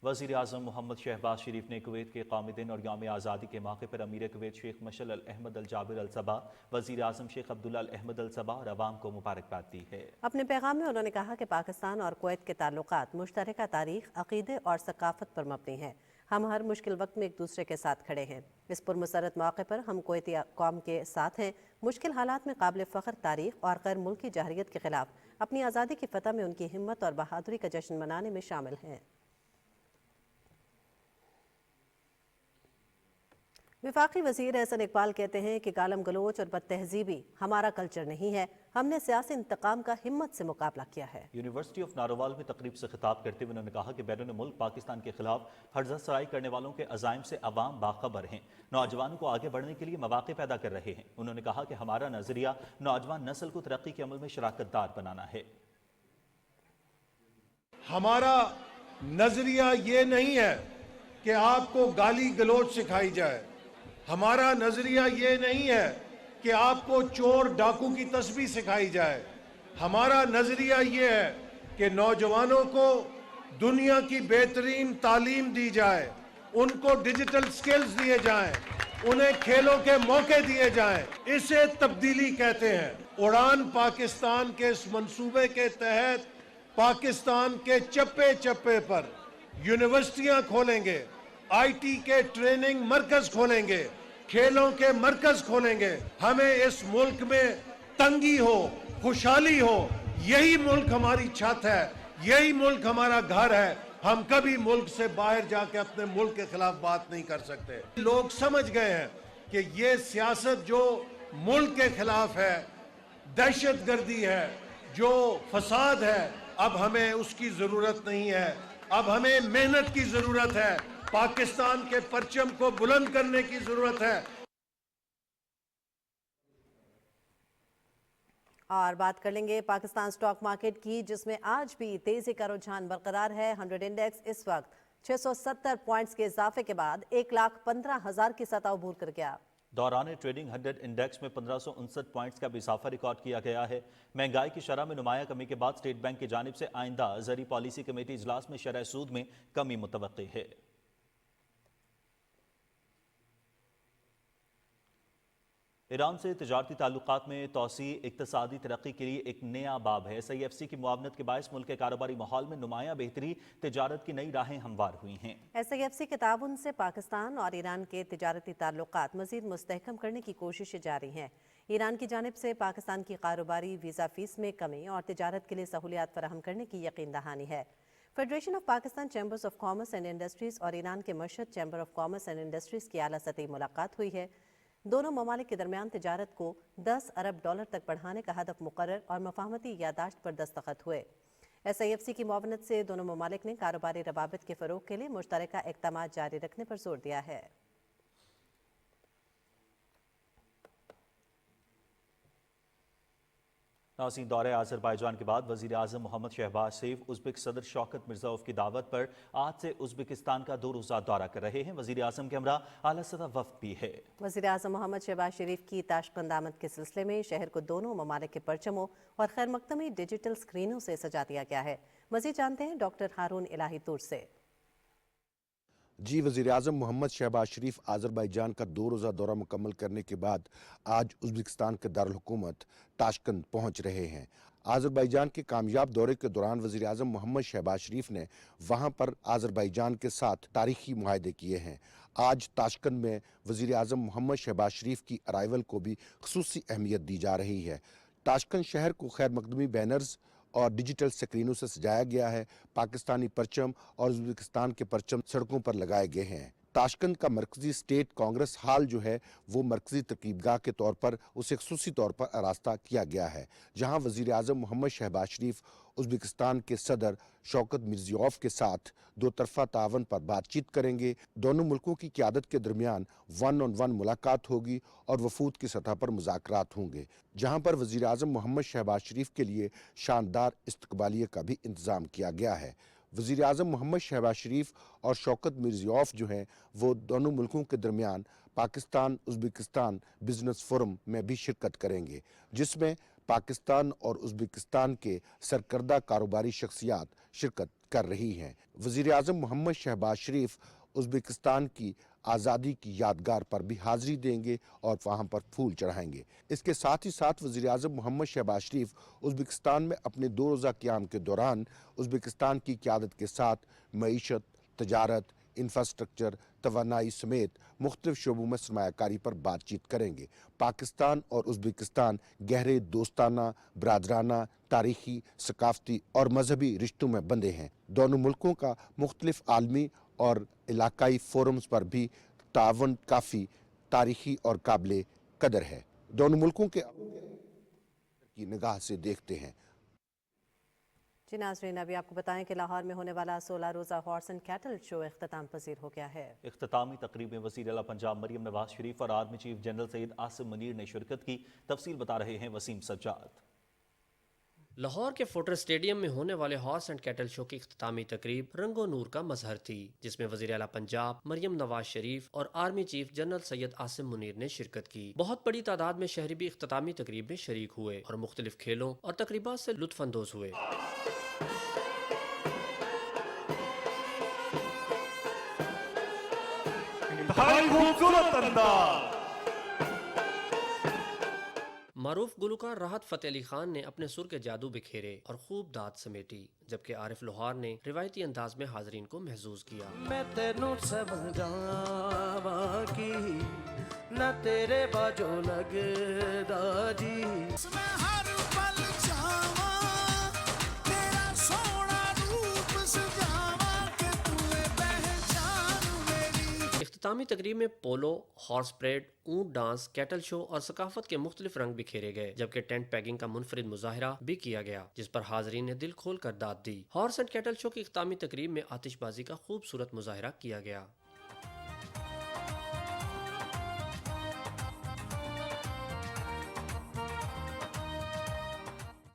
वज़ीर आज़म मोहम्मद शहबाज शरीफ ने कुवैत के कौमी दिन और यौम आज़ादी के मौके पर अमीर कुवैत शेख मशल अल अहमद अल जाबिर अल सबा, वज़ीर आज़म शेख अब्दुल्ला अल अहमद अल सबा और अवाम को मुबारकबाद दी है। अपने पैगाम में उन्होंने कहा कि पाकिस्तान और कुवैत के ताल्लुकात मुश्तरका तारीख़, अक़ीदे और सकाफ़त पर मबनी हैं। हम हर मुश्किल वक्त में एक दूसरे के साथ खड़े हैं। इस पुरमसरत मौके पर हम कुवैती कौम के साथ हैं। मुश्किल हालात में काबिल फ़ख्र तारीख़ और गैर मुल्की जहरियत के ख़िलाफ़ अपनी आज़ादी की फ़तह में उनकी हिम्मत और बहादुरी का जश्न मनाने में शामिल हैं। वफाकी वज़ीर एहसन इकबाल कहते हैं कि गालम गलोच और बदतहजीबी हमारा कल्चर नहीं है। हमने सियासी इंतकाम का हिम्मत से मुकाबला किया है। यूनिवर्सिटी ऑफ नारोवाल में तकरीब से खिताब करते हुए उन्होंने कहा कि बैरून मुल्क पाकिस्तान के खिलाफ हर्जा सराई करने वालों के अज़ाइम से अवाम बाखबर हैं, नौजवानों को आगे बढ़ने के लिए मौके पैदा कर रहे हैं। उन्होंने कहा कि हमारा नजरिया नौजवान नस्ल को तरक्की के अमल में शराकतदार बनाना है। हमारा नजरिया ये नहीं है कि आपको गाली गलोच सिखाई जाए। हमारा नजरिया ये नहीं है कि आपको चोर डाकू की तस्बीह सिखाई जाए। हमारा नजरिया ये है कि नौजवानों को दुनिया की बेहतरीन तालीम दी जाए, उनको डिजिटल स्किल्स दिए जाएं, उन्हें खेलों के मौके दिए जाएं। इसे तब्दीली कहते हैं। उड़ान पाकिस्तान के इस मंसूबे के तहत पाकिस्तान के चप्पे चप्पे पर यूनिवर्सिटियां खोलेंगे, आईटी के ट्रेनिंग मरकज खोलेंगे, खेलों के मरकज खोलेंगे। हमें इस मुल्क में तंगी हो, खुशहाली हो, यही मुल्क हमारी छत है, यही मुल्क हमारा घर है। हम कभी मुल्क से बाहर जाके अपने मुल्क के खिलाफ बात नहीं कर सकते। लोग समझ गए हैं कि ये सियासत जो मुल्क के खिलाफ है, दहशतगर्दी है, जो फसाद है, अब हमें उसकी जरूरत नहीं है। अब हमें मेहनत की जरूरत है, पाकिस्तान के परचम को बुलंद करने की जरूरत है। और बात कर लेंगे पाकिस्तान स्टॉक मार्केट की, जिसमें आज भी तेजी का रुझान बरकरार है। 100 इंडेक्स इस वक्त 670 पॉइंट्स के इजाफे के बाद 1,15,000 की सतह अबूर कर गया। दौरान ट्रेडिंग 100 इंडेक्स में 1559 पॉइंट्स का भी इजाफा रिकॉर्ड किया गया है। महंगाई की शरह में नुमाया कमी के बाद स्टेट बैंक की जानिब से आइंदा ज़री पॉलिसी कमेटी इजलास में शरह सूद में कमी मुतवक्की है। ईरान से तिजारती ताल्लुकात में तोसी इक्तसादी तरक्की के लिए एक नया बाब है। SIFC की मुआवनत के बायस मुल्क के कारोबारी माहौल में नुमाया बेहतरी, तिजारत की नई राहें हमवार हुई हैं। SIFC के ताउन से पाकिस्तान और ईरान के तिजारती ताल्लुकात मजीद मुस्तहकम करने की कोशिशें जारी हैं। ईरान की जानिब से पाकिस्तान की कारोबारी वीज़ा फीस में कमी और तिजारत के लिए सहूलियात फराहम करने की यकीन दहानी है। Federation of Pakistan chambers of commerce and industries और ईरान के Mashhad chamber of commerce and industries की आला सतही मुलाकात हुई है। दोनों ममालिक के दरमियान तिजारत को 10 अरब डॉलर तक बढ़ाने का हदफ मुकर्रर और मफाहमती यादाश्त पर दस्तखत हुए। SIFC की मुआवनत से दोनों ममालिक ने कारोबारी रवाबित के फ़रोग के लिए मुश्तरका इक़दामात जारी रखने पर जोर दिया है। नाज़रीन, दौरे आज़रबाईजान के बाद वज़ीर आज़म मोहम्मद शहबाज शरीफ उज़्बेक सदर शौकत मिर्ज़ाओव की दावत पर आज से उज़्बेकिस्तान का 2 रोज़ा दौरा कर रहे हैं। वज़ीर आज़म के हमरा आला सतह वफ़द भी है। वज़ीर आज़म मोहम्मद शहबाज शरीफ की ताशकंद आमद के सिलसिले में शहर को दोनों ममालिक के परचमों और खैर मकदमी डिजिटल स्क्रीनों से सजा दिया गया है। मज़ीद जानते हैं डॉक्टर हारून इलाही तूर से। जी, वज़ीर आज़म मोहम्मद शहबाज शरीफ आज़रबाईजान का 2 रोज़ा दौरा मुकम्मल करने के बाद आज उज़्बेकिस्तान के दारुल हुकूमत ताशकंद पहुँच रहे हैं। आज़रबाईजान के कामयाब दौरे के दौरान वज़ीर आज़म मोहम्मद शहबाज शरीफ ने वहाँ पर आज़रबाईजान के साथ तारीखी मुआहदे किए हैं। आज ताशकंद में वज़ीर आज़म मोहम्मद शहबाज शरीफ की अराइवल को भी ख़ुसूसी अहमियत दी जा रही है। ताशकंद शहर को खैर मकदमी बैनर्स और डिजिटल स्क्रीनों से सजाया गया है। पाकिस्तानी परचम और उज़्बेकिस्तान के परचम सड़कों पर लगाए गए हैं। ताशकंद का मरकजी स्टेट कांग्रेस हाल जो है वो मरकजी तरकीबगाह के तौर पर उसे खसूसी तौर पर आरास्ता किया गया है, जहां वज़ीर आज़म मोहम्मद शहबाज शरीफ उज़्बेकिस्तान के सदर शौकत मिर्ज़ियोव के साथ 2 तरफ़ा तावन पर बातचीत करेंगे। दोनों मुल्कों की क़यादत के दरमियान 1-on-1 मुलाकात होगी और वफूद की सतह पर मुज़ाकरात होंगे, जहाँ पर वज़ीर आज़म मोहम्मद शहबाज शरीफ के लिए शानदार इस्तकबालिया का भी इंतज़ाम किया गया है। वज़ीर आज़म मोहम्मद शहबाज शरीफ और शौकत मिर्ज़ियोव जो हैं वो दोनों मुल्कों के दरमियान पाकिस्तान उज़्बेकिस्तान बिज़नेस फोरम में भी शिरकत करेंगे, जिसमें पाकिस्तान और उज़्बेकिस्तान के सरकर्दा कारोबारी शख्सियात शिरकत कर रही हैं। वज़ीर आज़म मोहम्मद शहबाज शरीफ उज़्बेकिस्तान की आज़ादी की यादगार पर भी हाज़िरी देंगे और वहाँ पर फूल चढ़ाएंगे। इसके साथ ही साथ वज़ीर आज़म मोहम्मद शहबाज शरीफ उज़्बेकिस्तान में अपने 2 रोज़ा क़याम के दौरान उज़्बेकिस्तान की क़यादत के साथ मईशत, तजारत, इंफ्रास्ट्रक्चर, तवानाई समेत मुख्तलिफ शोबों में सरमायाकारी पर बातचीत करेंगे। पाकिस्तान और उज़्बेकिस्तान गहरे दोस्ताना, बरादराना, तारीखी, सकाफती और मजहबी रिश्तों में बंधे हैं। दोनों मुल्कों का मुख्तलिफ आलमी और इलाकाई फोरम्स पर भी तावन काफ़ी तारीखी और काबिल कदर है। दोनों मुल्कों के की निगाह से देखते हैं। जी नाज़रीन, अभी आपको बताएं कि लाहौर में होने वाला 16 रोज़ा हॉर्स एंड कैटल शो इख्तिताम पजीर हो गया है। इख्तितामी तकरीब में वज़ीर आला पंजाब मरियम नवाज शरीफ और army chief general Syed Asim Munir ने शिरकत की। तफसील बता रहे हैं वसीम सज्जाद। लाहौर के फोर्टर स्टेडियम में होने वाले हॉर्स एंड कैटल शो की इख्तितामी तकरीब रंगो नूर का मजहर थी, जिसमें वज़ीर आला पंजाब मरियम नवाज शरीफ और army chief general Syed Asim Munir ने शिरकत की। बहुत बड़ी तादाद में शहरी भी इख्तितामी तकरीब में शरीक हुए और मुख्तलिफ खेलों और तकरीबात से लुत्फ अंदोज हुए। मारूफ गुलकार राहत फ़तेह अली खान ने अपने सुर के जादू बिखेरे और खूब दाद समेटी, जबकि आरिफ लोहार ने रिवायती अंदाज में हाजरीन को महसूस किया। मैं तेनू समझावा की न तेरे बाजो लगदा जी, मैं हर पल चावा तेरा सोना रूप सजावा के तूने पहचान मेरी। इख्तितामी तकरीब में पोलो, हॉर्स परेड, ऊंट डांस, कैटल शो और सकाफत के मुख्तलिफ रंग बिखेरे गए, जबकि टेंट पैगिंग का मुनफरिद मुजाहिरा भी किया गया, जिस पर हाजरीन ने दिल खोल कर दाद दी। हॉर्स एंड कैटल शो की इख्तितामी तकरीब में आतिशबाजी का खूबसूरत मुजाहिरा किया गया।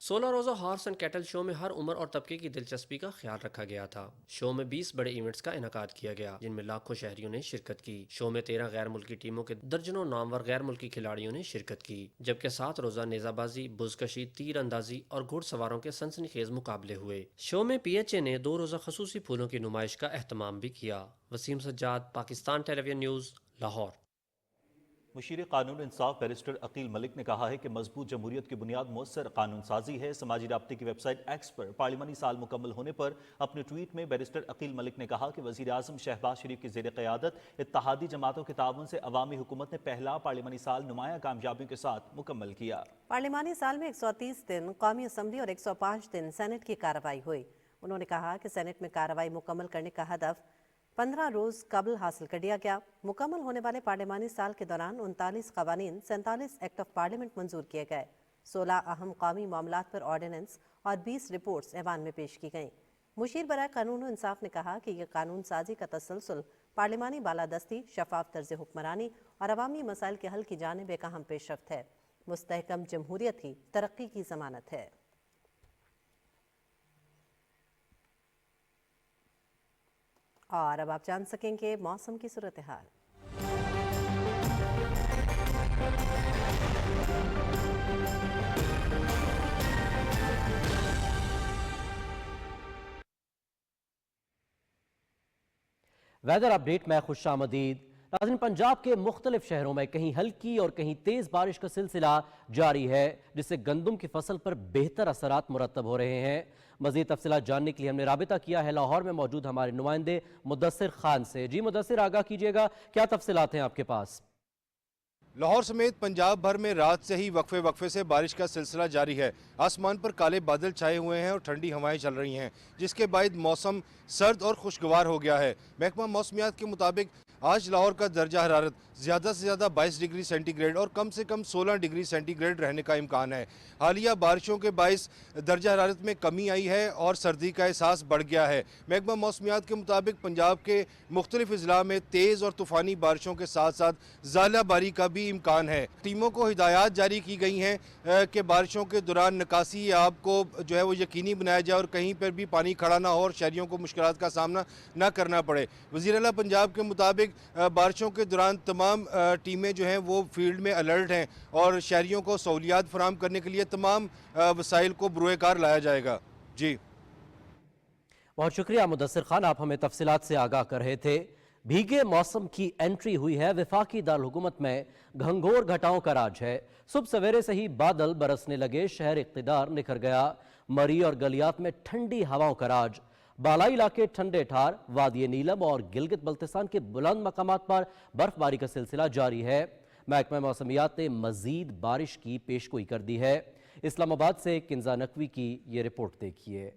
16 रोज़ा हॉर्स एंड कैटल शो में हर उम्र और तबके की दिलचस्पी का ख्याल रखा गया था। शो में 20 बड़े इवेंट्स का इनकाद किया गया, जिनमें लाखों शहरियों ने शिरकत की। शो में 13 गैर मुल्की टीमों के दर्जनों नामवर गैर मुल्की खिलाड़ियों ने शिरकत की, जबकि 7 रोज़ा नेजाबाजी, बुजकशी, तीर अंदाजी और घुड़सवारों के सनसनीखेज मुकाबले हुए। शो में PHA ने 2 रोज़ा खसूसी फूलों की नुमाइश का एहतमाम भी किया। Waseem Sajjad, Pakistan television news, Lahore. मुशीर कानून इंसाफ बैरिस्टर अकील मलिक ने कहा है कि मजबूत जमहूरियत की बुनियाद मौसर कानून साजी है। समाजी राब्ते की वेबसाइट एक्स पर पार्लिमानी साल मुकम्मल होने पर अपने ट्वीट में बैरिस्टर अकील मलिक ने कहा कि वज़ीर आज़म शहबाज शरीफ की ज़ेर क़यादत इत्तेहादी जमातों के ताउन से अवामी हुकूमत ने पहला पार्लिमानी साल नुमाया कामयाबियों के साथ मुकम्मल किया। पार्लिमानी साल में 130 दिन कौमी असम्बली और 105 दिन सेनेट की कार्रवाई हुई। उन्होंने कहा कि सेनेट में कार्रवाई मुकम्मल करने का हदफ 15 रोज कबल हासिल कर लिया गया। मुकम्मल होने वाले पार्लिमानी साल के दौरान 39 कवानीन, 47 एक्ट ऑफ पार्लियामेंट मंजूर किए गए। 16 अहम कौमी मामलात पर ऑर्डिनेंस और 20 रिपोर्ट्स ऐवान में पेश की गईं। मुशीर बराए कानून इंसाफ ने कहा कि यह कानून साजी का तसलसल पार्लिमानी बालादस्ती, शफाफ तर्ज हुक्मरानी और अवामी मसाइल के हल की जानिब एक अहम पेशरफ्त है। मुस्तहकम जमहूरियत ही तरक्की की जमानत है। और अब आप जान सकेंगे मौसम की सूरत हाल। वेदर अपडेट में खुशामदीद। नाज़रीन, पंजाब के मुख्तलिफ शहरों में कहीं हल्की और कहीं तेज बारिश का सिलसिला जारी है, जिससे गंदम की फसल पर बेहतर असरात मुरतब हो रहे हैं। मजीद तफसीलात जानने के लिए हमने राबिता किया है लाहौर में मौजूद हमारे नुमाइंदे मुदस्सिर खान से। जी मुदस्सिर, आगाह कीजिएगा, क्या तफसीलात हैं आपके पास? लाहौर समेत पंजाब भर में रात से ही वक्फे वक्फे से बारिश का सिलसिला जारी है। आसमान पर काले बादल छाए हुए हैं और ठंडी हवाएं चल रही हैं, जिसके बाद मौसम सर्द और खुशगवार हो गया है। महकमा मौसमियात के मुताबिक आज लाहौर का दर्जा हरारत ज़्यादा से ज़्यादा 22 डिग्री सेंटीग्रेड और कम से कम 16 डिग्री सेंटीग्रेड रहने का इम्कान है। हालिया बारिशों के बायस दर्जा हरारत में कमी आई है और सर्दी का एहसास बढ़ गया है। महकमा मौसमियात के मुताबिक पंजाब के मुख्तलिफ अजला में तेज़ और तूफ़ानी बारिशों के साथ साथ ज़ालाबारी का भी इम्कान है। टीमों को हिदायत जारी की गई हैं कि बारिशों के दौरान निकासी आपको जो है वो यकीनी बनाया जाए और कहीं पर भी पानी खड़ा ना हो और शहरियों को मुश्किलात का सामना ना करना पड़े। वज़ीर आला पंजाब के मुताबिक बारिशों के दौरान तमाम टीमें जो हैं वो फील्ड में अलर्ट हैं और शहरियों को सहूलियात फराहम करने के लिए तमाम वसाइल को बुरुएकार लाया जाएगा। जी बहुत शुक्रिया मुदस्सिर खान, आप हमें तफसीलात से आगाह कर रहे थे। भीगे मौसम की एंट्री हुई है। वफाकी दारुल-हुकूमत में घंघोर घटाओं का राज है। सुबह सवेरे से ही बादल बरसने लगे, शहर इक़्तिदार निखर गया। मरी और गलियात में ठंडी हवाओं का राज। बालाई इलाके ठंडे ठार, वादी नीलम और गिलगित बल्तिस्तान के बुलंद मकामात पर बर्फबारी का सिलसिला जारी है। महकमा मौसमियात ने मजीद बारिश की पेशगोई कर दी है। इस्लामाबाद से किंजा नकवी की ये रिपोर्ट देखिए।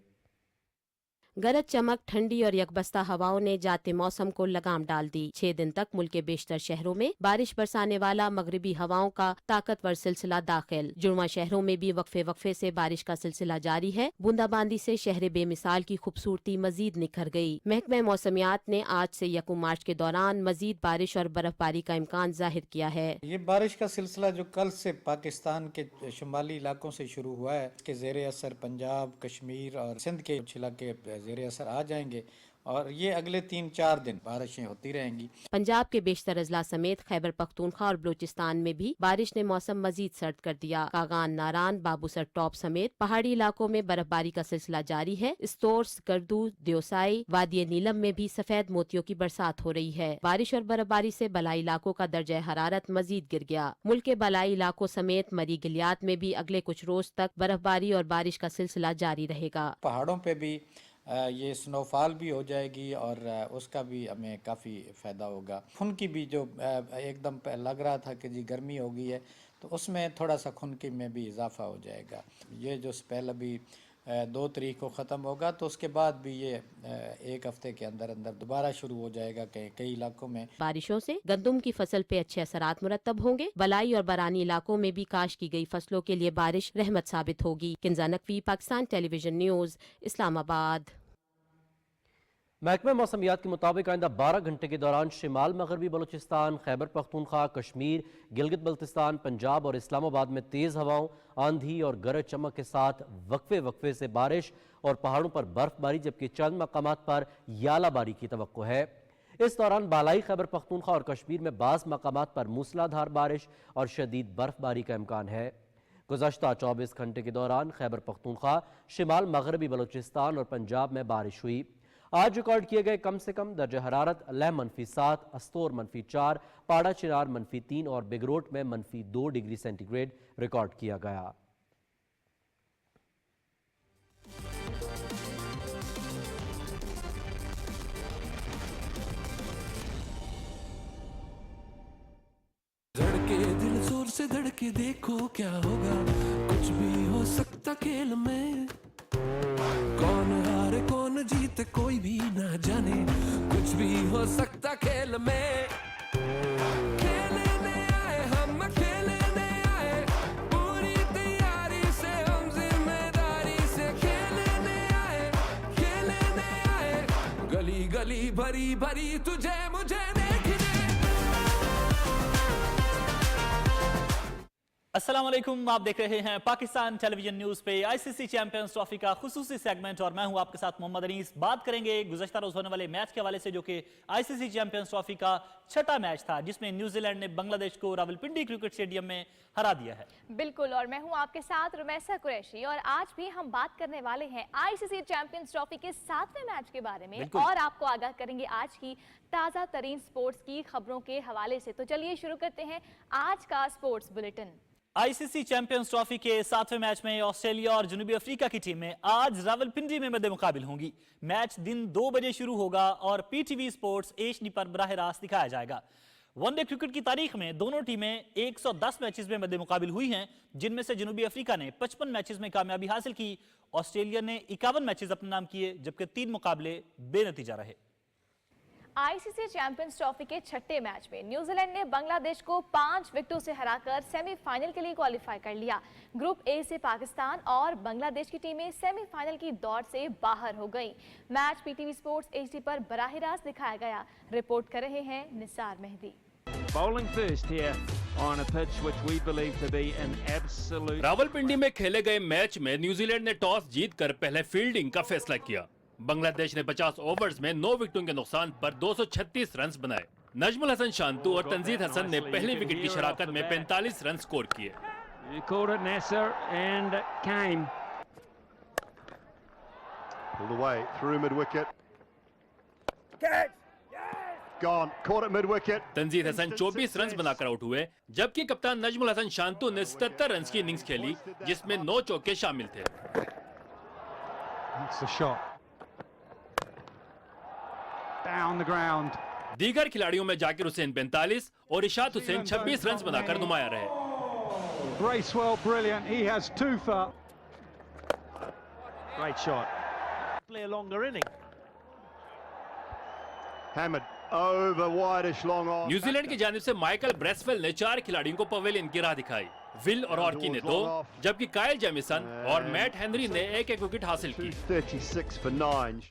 गरज चमक, ठंडी और यकबस्ता हवाओं ने जाते मौसम को लगाम डाल दी। 6 दिन तक मुल्क के बेशतर शहरों में बारिश बरसाने वाला मगरिबी हवाओं का ताकतवर सिलसिला दाखिल। जुड़वा शहरों में भी वक्फे वक्फे से बारिश का सिलसिला जारी है। बूंदाबांदी से शहर बेमिसाल की खूबसूरती मजीद निखर गई। महकमा मौसमियात ने आज से 1 मार्च के दौरान मजीद बारिश और बर्फबारी का इम्कान जाहिर किया है। ये बारिश का सिलसिला जो कल से पाकिस्तान के शुमाली इलाकों से शुरू हुआ है, इसके ज़ेरे असर पंजाब, कश्मीर और सिंध के कुछ इलाके ज़ेरे असर आ जाएंगे और ये अगले 3-4 दिन बारिशें होती रहेंगी। पंजाब के बेशतर अजला समेत खैबर पख्तूनख्वा और बलूचिस्तान में भी बारिश ने मौसम मजीद सर्द कर दिया। कागान, नारान, बाबूसर टॉप समेत पहाड़ी इलाकों में बर्फबारी का सिलसिला जारी है। स्तोर्स, गर्दू, देवसाई, वादी नीलम में भी सफेद मोतियों की बरसात हो रही है। बारिश और बर्फबारी से बलाई इलाकों का दर्जा हरारत मजीद गिर गया। मुल्क के बलाई इलाकों समेत मरी गिलियात में भी अगले कुछ रोज तक बर्फबारी और बारिश का सिलसिला जारी रहेगा। पहाड़ों पे भी ये स्नोफॉल भी हो जाएगी और उसका भी हमें काफ़ी फ़ायदा होगा। खुनकी भी जो एकदम लग रहा था कि जी गर्मी हो गई है, तो उसमें थोड़ा सा खुनकी में भी इजाफा हो जाएगा। ये जो स्पेल अभी 2 तारीख को ख़त्म होगा, तो उसके बाद भी ये 1 हफ्ते के अंदर अंदर दोबारा शुरू हो जाएगा कई इलाकों में। बारिशों से गंदम की फसल पे अच्छे असरात मुरतब होंगे। बलाई और बरानी इलाकों में भी काश की गई फसलों के लिए बारिश रहमत साबित होगी। Kinza Naqvi, Pakistan television news, Islamabad. महकमा मौसमियात के मुताबिक आइंदा 12 घंटे के दौरान शिमाल मगरबी बलूचिस्तान, खैबर पख्तूनख्वा, कश्मीर, गिलगित बल्तिस्तान, पंजाब और इस्लामाबाद में तेज़ हवाओं, आंधी और गरज चमक के साथ वक्फे वक्फे से बारिश और पहाड़ों पर बर्फबारी, जबकि चंद मकामात पर यालाबारी की तवक्को है। इस दौरान बालाई खैबर पख्तूनख्वा और कश्मीर में बाज़ मकामात पर मूसलाधार बारिश और शदीद बर्फबारी का इम्कान है। गुज़श्ता 24 घंटे के दौरान खैबर पख्तूनख्वा, शिमाल मगरबी बलूचिस्तान और पंजाब में बारिश हुई। आज रिकॉर्ड किए गए कम से कम दर्जा हरारत लह -7, अस्तोर -4, पाड़ा चिनार -3 और बिगरोट में -2 डिग्री सेंटीग्रेड रिकॉर्ड किया गया। धड़के दिल जोर से धड़के, देखो क्या होगा, कुछ भी हो सकता खेल में। कौन हारे कौन कौन जीते कोई भी ना जाने, कुछ भी हो सकता खेल में। खेलने आए हम, खेलने आए, पूरी तैयारी से हम जिम्मेदारी से खेलने आए, गली गली भरी भरी तुझे मुझे देखने। अस्सलाम वालेकुम, आप देख रहे हैं पाकिस्तान टेलीविजन न्यूज पे आईसीसी चैंपियंस ट्रॉफी का खुसूसी सेगमेंट और मैं हूं आपके साथ मोहम्मद अनीस। बात करेंगे गुज़श्ता रोज होने वाले मैच के हवाले से जो कि आईसीसी चैंपियंस ट्रॉफी का छठा मैच था जिसमें न्यूजीलैंड ने बांग्लादेश को रावलपिंडी क्रिकेट स्टेडियम में हरा दिया है। बिल्कुल, और मैं हूं आपके साथ रुमैसा कुरैशी और आज भी हम बात करने वाले हैं आईसीसी चैंपियंस ट्रॉफी के 7वें मैच के बारे में और आपको आगाह करेंगे आज की ताज़ा तरीन स्पोर्ट्स की खबरों के हवाले से। तो चलिए शुरू करते हैं आज का sports bulletin. ICC Champions trophy के 7वें मैच में ऑस्ट्रेलिया और जनूबी अफ्रीका की टीमें आज रावलपिंडी में मद्दे मुकाबिल होंगी। मैच दिन 2 बजे शुरू होगा और पीटीवी स्पोर्ट्स HD पर बराह रास्त दिखाया जाएगा। वनडे क्रिकेट की तारीख में दोनों टीमें 110 मैचेस में मद्दे मुकाबिल हुई हैं, जिनमें से जनूबी अफ्रीका ने 55 मैचेस में कामयाबी हासिल की। ऑस्ट्रेलिया ने 51 मैचेस अपने नाम किए, जबकि 3 मुकाबले बेनतीजा रहे। आईसीसी चैंपियंस ट्रॉफी के छठे मैच में न्यूजीलैंड ने बांग्लादेश को 5 विकेटों से हराकर सेमीफाइनल के लिए क्वालिफाई कर लिया। ग्रुप ए से पाकिस्तान और बांग्लादेश की टीमें सेमीफाइनल की दौड़ से बाहर हो गईं। मैच पीटीवी स्पोर्ट्स HD पर बराह रास्त दिखाया गया। रिपोर्ट कर रहे हैं Nisar Mehdi. Bowling first here on a pitch which we believe to be an absolute. Rawalpindi में खेले गए मैच में न्यूजीलैंड ने टॉस जीतकर पहले फील्डिंग का फैसला किया। बांग्लादेश ने 50 ओवर्स में 9 विकेटों के नुकसान पर 236 रन बनाए। नजमुल हसन शांतु और तंजीद हसन ने पहली विकेट की शराकत में 45 रन स्कोर किए। You called it Nasser and came. Pulled away through mid wicket. Gone. Caught at mid wicket. Tanzid Hasan 24 run बनाकर आउट हुए, जबकि कप्तान नजमुल हसन शांतु ने 77 रन की इनिंग्स खेली जिसमें 9 चौके शामिल थे। That's the shot. Down the ground. दीगर खिलाड़ियों में जाकिर हुसैन 45 और इशात हुसैन 26 रन बनाकर नुमाया रहे। Bracewell brilliant. He has 2 for. Great shot. Play a longer inning. Hammered over wideish long on. New Zealand की जानिब से माइकल ब्रेसवेल ने 4 खिलाड़ियों को पवेलियन की राह दिखाई। विल और ऑर्की ने 2, जबकि काइल जेमिसन और मैट हेनरी ने 1-1 विकेट हासिल की। 36 for 9.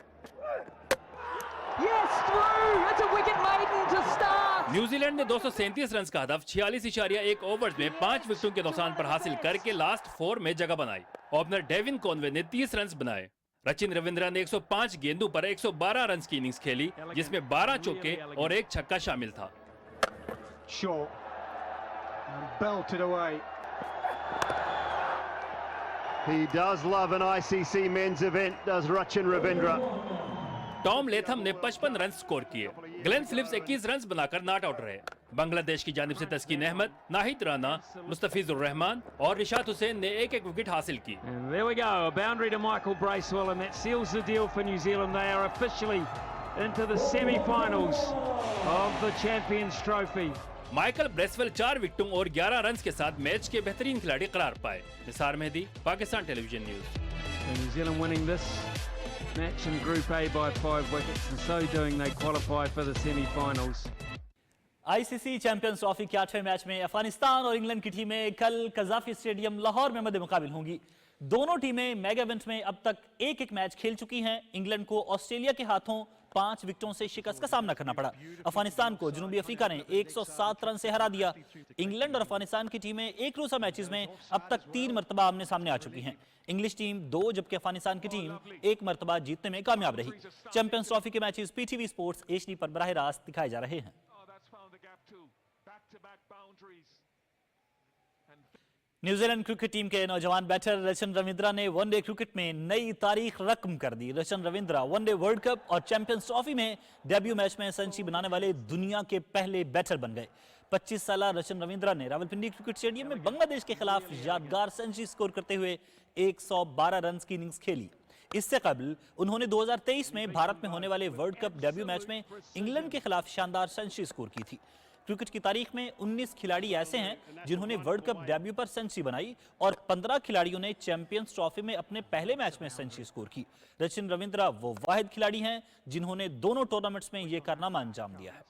Yes, through. It's a wicket maiden to start. New Zealand ने 237 रन का हदफ 46.1 ओवर्स में 5 विकेटों के नुकसान पर हासिल करके लास्ट 4 में जगह बनाई। ओपनर डेविन कॉनवे ने 30 रन बनाए। रचिन रविंद्रा ने 105 गेंदों पर 112 रन की इनिंग्स खेली, जिसमें 12 चौके और 1 छक्का शामिल था। Short. Belted away. He does love an ICC men's event, does Rachin Ravindra. Tom Latham ने 55 रन स्कोर किए। ग्लेन फिलिप्स 21 रन बनाकर नॉट आउट रहे। बांग्लादेश की जानिब से तस्कीन अहमद, नाहिद राना, मुस्तफिजुर रहमान और रिशाद हुसैन ने 1-1 विकेट हासिल की। And there we go, a boundary to Michael Bracewell, and that seals the deal for New Zealand. They are officially into the semi-finals of the Champions Trophy. Michael Bracewell 4 विकेटों और 11 run के साथ match के बेहतरीन खिलाड़ी करार पाए। Nisar Mehdi, Pakistan television news. New Zealand winning this match in Group A by 5 wickets, and so doing they qualify for the semi-finals. ICC Champions trophy के 8वें match में अफगानिस्तान और इंग्लैंड की टीमें कल कजाफी स्टेडियम लाहौर में मद्दे मुकाबिल होंगी। दोनों टीमें मेगा इवेंट में अब तक 1-1 मैच खेल चुकी हैं। इंग्लैंड को ऑस्ट्रेलिया के हाथों 5 विकेटों से शिकस्त का सामना करना पड़ा। अफगानिस्तान को जनूबी अफ्रीका ने 107 रन से हरा दिया। इंग्लैंड और अफगानिस्तान की टीमें एक रोजा मैचेस में अब तक 3 मरतबा आमने सामने आ चुकी हैं। इंग्लिश टीम 2 जबकि अफगानिस्तान की टीम 1 मरतबा जीतने में कामयाब रही। चैंपियंस ट्रॉफी के मैचेस पीटीवी स्पोर्ट्स HD पर बराह रास्त दिखाए जा रहे हैं। न्यूजीलैंड क्रिकेट टीम के नौजवान बैटर रचन रविंद्रा ने वनडे क्रिकेट में नई तारीख रकम कर दी। रचन रविंद्रा वनडे वर्ल्ड कप और चैंपियंस ट्रॉफी में डेब्यू मैच में सेंचुरी बनाने वाले दुनिया के पहले बैटर बन गए। 25 साला रचन रविंद्रा ने रावलपिंडी क्रिकेट स्टेडियम में बांग्लादेश के खिलाफ यादगार सेंचुरी स्कोर करते हुए 112 रन की इनिंग्स खेली। इससे कबल उन्होंने 2023 में भारत में होने वाले वर्ल्ड कप डेब्यू मैच में इंग्लैंड के खिलाफ शानदार सेंचुरी स्कोर की थी। کرکٹ کی تاریخ میں 19 کھلاڑی ایسے ہیں جنہوں نے ورلڈ کپ ڈیبیو پر سنچری بنائی اور 15 کھلاڑیوں نے چیمپئنز ٹرافی میں اپنے پہلے میچ میں سنچری سکور کی۔ رچن رویندرا وہ واحد کھلاڑی ہیں جنہوں نے دونوں ٹورنامنٹس میں یہ کارنامہ انجام دیا ہے۔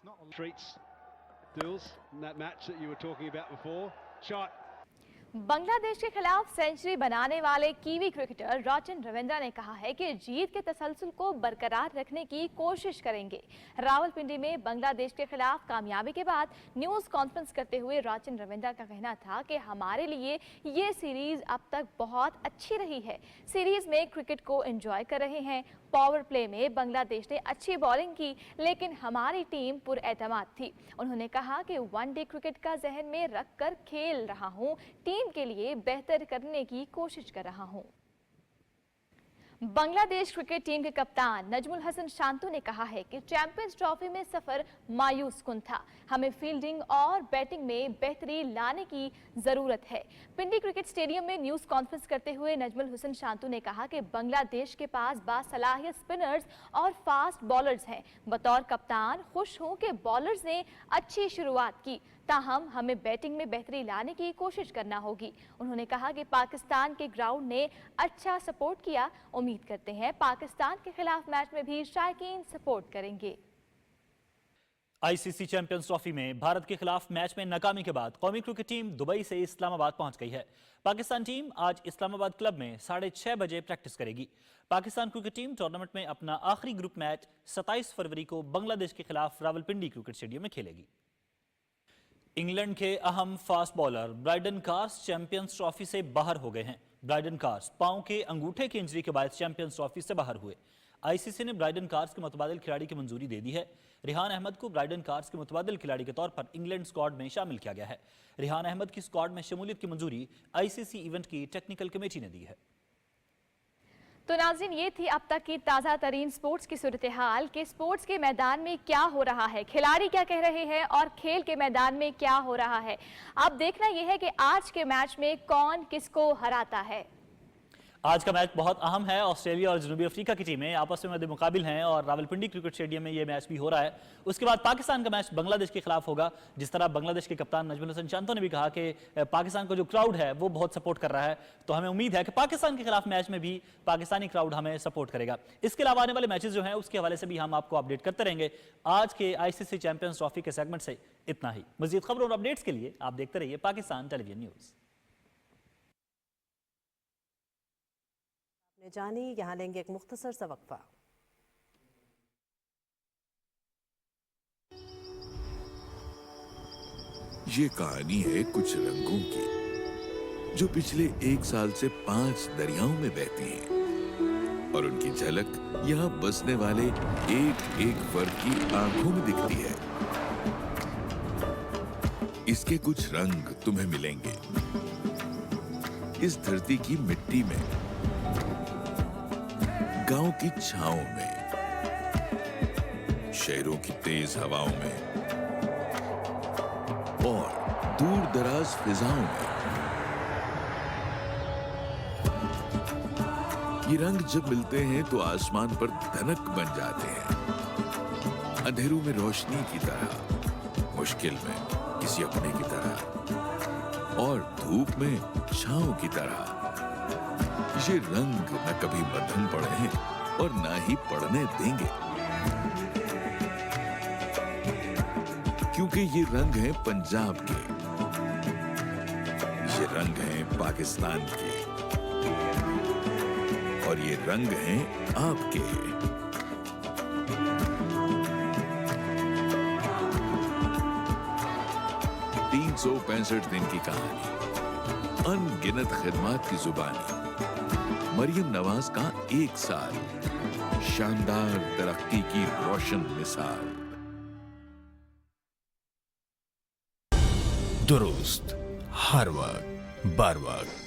بنگلہ دیش کے خلاف سینچری بنانے والے کیوی کرکٹر رچن رویندرا نے کہا ہے کہ جیت کے تسلسل کو برقرار رکھنے کی کوشش کریں گے۔ راولپنڈی میں بنگلہ دیش کے خلاف کامیابی کے بعد نیوز کانفرنس کرتے ہوئے رچن رویندرا کا کہنا تھا کہ ہمارے لیے یہ سیریز اب تک بہت اچھی رہی ہے۔ سیریز میں کرکٹ کو انجوائے کر رہے ہیں۔ پاور پلے میں بنگلہ دیش نے اچھی بالنگ کی لیکن ہماری ٹیم پر اعتماد تھی۔ انہوں نے کہا کہ ون ڈے کرکٹ کا ذہن میں رکھ کر کھیل رہا ہوں، ٹیم کے لیے بہتر کرنے کی کوشش کر رہا ہوں۔ بنگلہ دیش کرکٹ ٹیم کے کپتان نجم الحسن شانتو نے کہا ہے کہ چیمپئنز ٹرافی میں سفر مایوس کن تھا، ہمیں فیلڈنگ اور بیٹنگ میں بہتری لانے کی ضرورت ہے۔ پنڈی کرکٹ اسٹیڈیم میں نیوز کانفرنس کرتے ہوئے نجم الحسن شانتو نے کہا کہ بنگلہ دیش کے پاس باصلاحیت سپنرز اور فاسٹ بالرز ہیں۔ بطور کپتان خوش ہوں کہ بالرز نے اچھی شروعات کی، تاہم ہمیں بیٹنگ میں بہتری لانے کی کوشش کرنا ہوگی۔ انہوں نے کہا کہ پاکستان کے گراؤنڈ نے اچھا سپورٹ کیا، امید کرتے ہیں پاکستان کے خلاف میچ میں بھی شائقین سپورٹ کریں گے۔ آئی سی سی چیمپئنز ٹرافی میں بھارت کے خلاف میچ میں ناکامی کے بعد قومی کرکٹ ٹیم دبئی سے اسلام آباد پہنچ گئی ہے۔ پاکستان ٹیم آج اسلام آباد کلب میں 6:30 بجے پریکٹس کرے گی۔ پاکستان کرکٹ ٹیم ٹورنامنٹ میں اپنا آخری گروپ میچ 27 فروری کو بنگلہ دیش کے خلاف راولپنڈی کرکٹ اسٹیڈیم میں کھیلے گی۔ انگلینڈ کے اہم fast bowler Brydon Carse Champions Trophy سے باہر ہو گئے ہیں۔ برائڈن کارس پاؤں کے انگوٹھے کی انجری کے باعث چیمپئنز ٹرافی سے باہر ہوئے۔ آئی سی سی نے برائڈن کارس کے متبادل کھلاڑی کی منظوری دے دی ہے۔ ریحان احمد کو برائڈن کارس کے متبادل کھلاڑی کے طور پر انگلینڈ سکواڈ میں شامل کیا گیا ہے۔ ریحان احمد کی سکواڈ میں شمولیت کی منظوری آئی سی سی ایونٹ کی ٹیکنیکل کمیٹی نے دی ہے۔ تو ناظرین، یہ تھی اب تک کی تازہ ترین سپورٹس کی صورتحال کہ سپورٹس کے میدان میں کیا ہو رہا ہے، کھلاڑی کیا کہہ رہے ہیں اور کھیل کے میدان میں کیا ہو رہا ہے۔ اب دیکھنا یہ ہے کہ آج کے میچ میں کون کس کو ہراتا ہے۔ آج کا میچ بہت اہم ہے۔ آسٹریلیا اور جنوبی افریقہ کی ٹیمیں آپس میں مد مقابل ہیں اور راولپنڈی کرکٹ اسٹیڈیم میں یہ میچ بھی ہو رہا ہے۔ اس کے بعد پاکستان کا میچ بنگلہ دیش کے خلاف ہوگا۔ جس طرح بنگلہ دیش کے کپتان نجم الحسن شانتو نے بھی کہا کہ پاکستان کو جو کراؤڈ ہے وہ بہت سپورٹ کر رہا ہے، تو ہمیں امید ہے کہ پاکستان کے خلاف میچ میں بھی پاکستانی کراؤڈ ہمیں سپورٹ کرے گا۔ اس کے علاوہ آنے والے میچز جو ہیں اس کے حوالے سے بھی ہم آپ کو اپڈیٹ کرتے رہیں گے۔ آج کے آئی سی سی چیمپئنز ٹرافی کے سیگمنٹ سے اتنا ہی۔ مزید خبروں اور اپڈیٹس کے لیے آپ دیکھتے رہیے پاکستان ٹیلی ویژن نیوز۔ جانی یہاں لیں گے ایک مختصر سا وقفہ۔ یہ کہانی ہے کچھ رنگوں کی جو پچھلے 1 سال سے 5 دریاؤں میں بہتی ہیں اور ان کی جھلک یہاں بسنے والے ایک ایک فرد کی آنکھوں میں دکھتی ہے۔ اس کے کچھ رنگ تمہیں ملیں گے اس دھرتی کی مٹی میں، گاؤں کی چھاؤں میں، شہروں کی تیز ہواؤں میں اور دور دراز فضاؤں میں۔ یہ رنگ جب ملتے ہیں تو آسمان پر دھنک بن جاتے ہیں، اندھیروں میں روشنی کی طرح، مشکل میں کسی اپنے کی طرح اور دھوپ میں چھاؤں کی طرح۔ یہ رنگ نہ کبھی مدھم پڑے ہیں اور نہ ہی پڑنے دیں گے، کیونکہ یہ رنگ ہیں پنجاب کے، یہ رنگ ہیں پاکستان کے اور یہ رنگ ہیں آپ کے۔ 365 دن کی کہانی، ان گنت خدمات کی زبانی، مریم نواز کا 1 سال، شاندار ترقی کی روشن مثال۔ درست ہر وقت بر وقت۔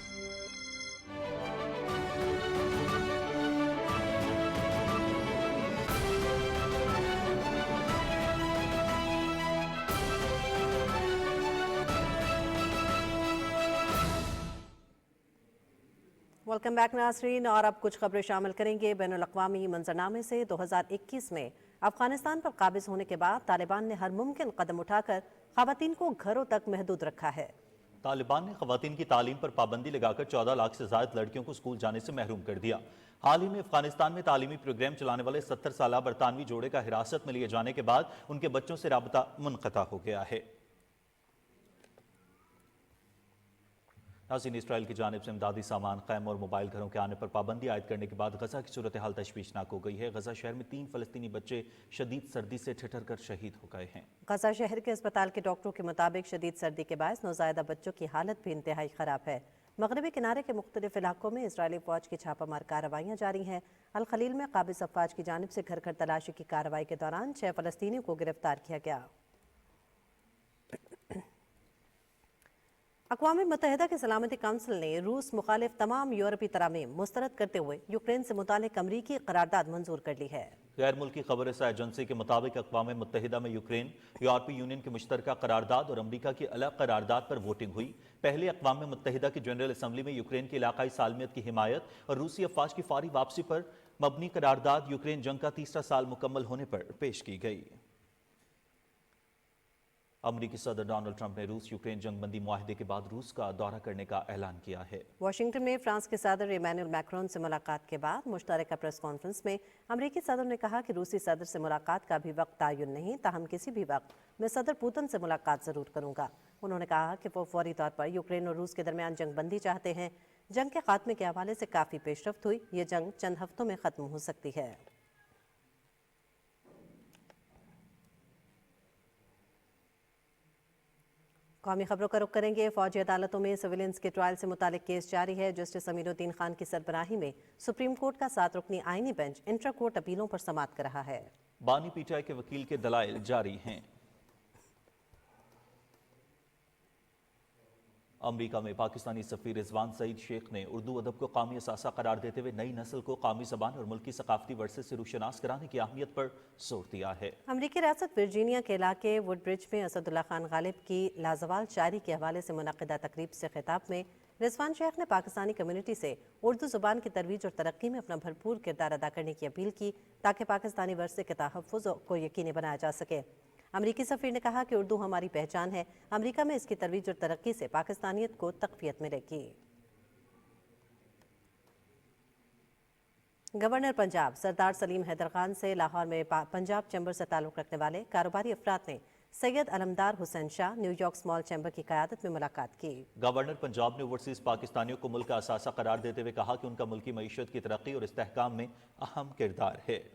वेलकम बैक नासरीन, और अब कुछ खबरें शामिल करेंगे। बैनुल-अक़वामी मंजरनामे से 2021 में अफगानिस्तान पर काबिज होने के बाद तालिबान ने हर मुमकिन कदम उठाकर ख़वातीन को घरों तक महदूद रखा है। तालिबान ने ख़वातीन की तालीम पर पाबंदी लगाकर 14 लाख से ज़ायद लड़कियों को स्कूल जाने से महरूम कर दिया। हाल ही में अफगानिस्तान में तालीमी प्रोग्राम चलाने वाले 70 साला बरतानवी जोड़े का हिरासत में लिए जाने के बाद उनके बच्चों से राबता मुनक़ता हो गया है। नाज़रीन, इसराइल की जानिब से इमदादी सामान, खैम और मोबाइल घरों के आने पर पाबंदी आयद करने के बाद गजा की सूरत हाल तशवीशनाक हो गई है। गजा शहर में 3 फ़लस्तीनी बच्चे शदीद सर्दी से ठिठर कर शहीद हो गए हैं। गजा शहर के अस्पताल के डॉक्टरों के मुताबिक शदीद सर्दी के बायस नौज़ायदा बच्चों की हालत भी इंतहाई ख़राब है। मगरबी किनारे के मुख्तलिफ इलाकों में इसराइली फ़ौज की छापामार कार्रवाइयाँ जारी हैं। अल खलील में काबिज अफवाज की जानिब से घर घर तलाशी की कार्रवाई के दौरान 6 फ़लस्तीनियों को गिरफ्तार किया गया। अक़वाम मुत्तहिदा की सलामती काउंसिल ने रूस मुखालिफ तमाम यूरोपी तरामीम मुस्तरद करते हुए यूक्रेन से मुतालिक अमरीकी करारदाद मंजूर कर ली है। गैर मुल्की खबर रसा एजेंसी के मुताबिक अक़वाम मुत्तहिदा में यूक्रेन, यूरोपीय यूनियन की मुश्तरका करारदाद और अमरीका की अलग करारदाद पर वोटिंग हुई। पहले अक़वाम मुत्तहिदा की जनरल असम्बली में यूक्रेन की इलाकाई सालमियत की हिमायत और रूसी अफवाज की फौरी वापसी पर मबनी करारदाद यूक्रेन जंग का 3रा साल मुकम्मल होने पर पेश की गई। अमरीकी सदर डोनाल्ड ट्रंप ने रूस यूक्रेन जंग बंदी मुआहदे के बाद रूस का दौरा करने का ऐलान किया है। वाशिंगटन में फ्रांस के सदर इमैनुअल मैक्रोन से मुलाकात के बाद मुश्तरका प्रेस कॉन्फ्रेंस में अमरीकी सदर ने कहा कि रूसी सदर से मुलाकात का अभी वक्त तयन नहीं, ताहम किसी भी वक्त मैं सदर पुतिन से मुलाकात जरूर करूंगा। उन्होंने कहा कि वो फौरी तौर पर यूक्रेन और रूस के दरमियान जंग बंदी चाहते हैं। जंग के खात्मे के हवाले से काफ़ी पेशरफ्त हुई, ये जंग चंद हफ्तों में ख़त्म हो सकती है। कौमी खबरों का रुख करेंगे। फौजी अदालतों में सिविलियंस के ट्रायल से मुतालिक केस जारी है। जस्टिस अमीनुद्दीन खान की सरबराही में सुप्रीम कोर्ट का 7 रुकनी आईनी बेंच इंट्रा कोर्ट अपीलों पर समाअत कर रहा है। बानी पीटीआई के वकील के दलाइल जारी हैं। अमरीका में पाकिस्तानी सफीर रिजवान सईद शेख ने उर्दू अदब को कौमी असासा करार देते हुए नई नस्ल को कौमी ज़बान और मुल्की सकाफती वर्से से रूशनास कराने की अहमियत पर जोर दिया है। अमरीकी रियासत वर्जीनिया के इलाके वुडब्रिज में असदुल्ला खान गालिब की लाजवाल शायरी के हवाले से मुनक़िदा तकरीब से खिताब में रिजवान शेख ने पाकिस्तानी कम्यूनिटी से उर्दू ज़ुबान की तरवीज और तरक्की में अपना भरपूर किरदार अदा करने की अपील की, ताकि पाकिस्तानी वर्से के तहफ़्फ़ुज़ को यकीनी बनाया जा सके। अमरीकी सफ़ीर ने कहा कि उर्दू हमारी पहचान है। अमरीका में इसकी तरवीज और तरक्की से पाकिस्तानियत को तक़वियत मिलेगी। गवर्नर पंजाब सरदार सलीम हैदर खान से लाहौर में पंजाब चैम्बर से ताल्लुक़ रखने वाले कारोबारी अफराद ने Syed Alamdar Hussain Shah New York small chamber की क़यादत में मुलाकात की। गवर्नर पंजाब ने ओवरसीज़ पाकिस्तानियों को मुल्क का असासा करार देते हुए कहा कि उनका मुल्की मईशत की तरक्की और इस्तेहकाम में अहम किरदार है।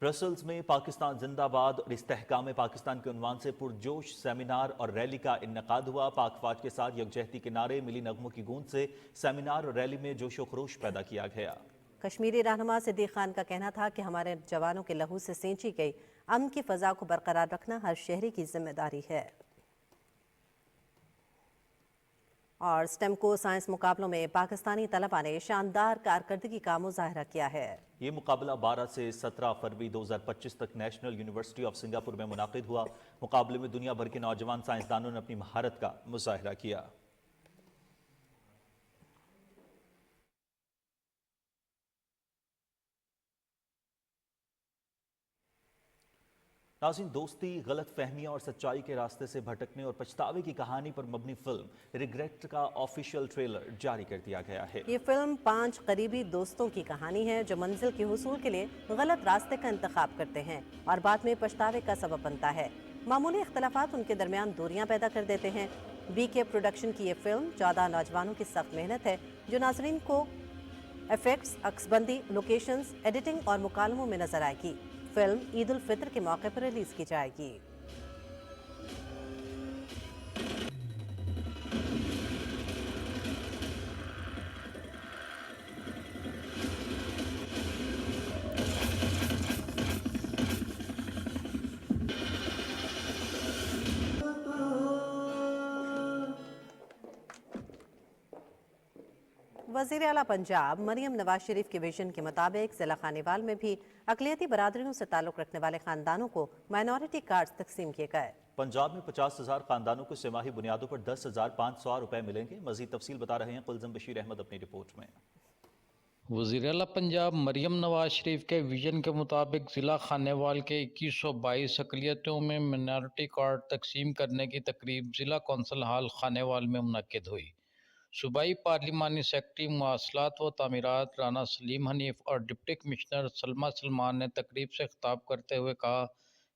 ब्रसल्स में पाकिस्तान जिंदाबाद और इस्तेहकाम पाकिस्तान के उन्वान से पुरजोश सेमिनार और रैली का इन्नकाद हुआ। पाक फौज के साथ यकजहती के नारे, मिली नगमों की गूंज से सेमिनार और रैली में जोशो खरोश पैदा किया गया। कश्मीरी रहनुमा सिद्दीक खान का कहना था कि हमारे जवानों के लहू से सींची गई अमन की फ़ज़ा को बरकरार रखना हर शहरी की जिम्मेदारी है। और स्टेमको साइंस मुकाबलों में पाकिस्तानी तलबा ने शानदार कारकर्दगी का मुजाहरा किया है। ये मुकाबला 12 से 17 फरवरी 2025 तक नेशनल यूनिवर्सिटी ऑफ सिंगापुर में मुनाकिद हुआ। मुकाबले में दुनिया भर के नौजवान साइंसदानों ने अपनी महारत का मुजाहरा किया। नाज़रीन, दोस्ती, गलत फहमियाँ और सच्चाई के रास्ते से भटकने और पछतावे की कहानी पर मबनी फिल्म रिग्रेट का ऑफिशियल ट्रेलर जारी कर दिया गया है। ये फिल्म 5 करीबी दोस्तों की कहानी है जो मंजिल के हुसूल के लिए गलत रास्ते का इंतखाब करते हैं और बाद में पछतावे का सबब बनता है। मामूली इख्तलाफात उनके दरमियान दूरियां पैदा कर देते हैं। BK प्रोडक्शन की ये फिल्म 14 नौजवानों की सख्त मेहनत है जो नाजरीन को इफेक्ट्स, अक्सबंदी, लोकेशंस, एडिटिंग और मुकालमों में नजर आएगी। फिल्म ईद उल फितर के मौके पर रिलीज की जाएगी। वज़ीर आला पंजाब मरियम नवाज शरीफ के विजन के मुताबिक ज़िला खानेवाल में भी अक़लियती बरादरियों से ताल्लुक़ रखने वाले ख़ानदानों को माइनॉरिटी कार्ड्स तकसीम किए गए। पंजाब में 50,000 खानदानों को छमाही बुनियादों पर 10,500 रुपए मिलेंगे। मजीद तफसील बता रहे हैं कुलजम बशीर अहमद अपनी रिपोर्ट में। वज़ीर आला पंजाब मरियम नवाज शरीफ के विजन के मुताबिक ज़िला खानेवाल के 2122 अक़लियतों में मिनॉरिटी कार्ड तकसीम करने की तकरीब ज़िला कौंसल हाल खानेवाल में मुनक्किद हुई। सूबाई पार्लिमानी सेक्रेटरी मुवासलात व तामीरात राना सलीम हनीफ और डिप्टी कमिश्नर सलमा सलमान ने तकरीब से खिताब करते हुए कहा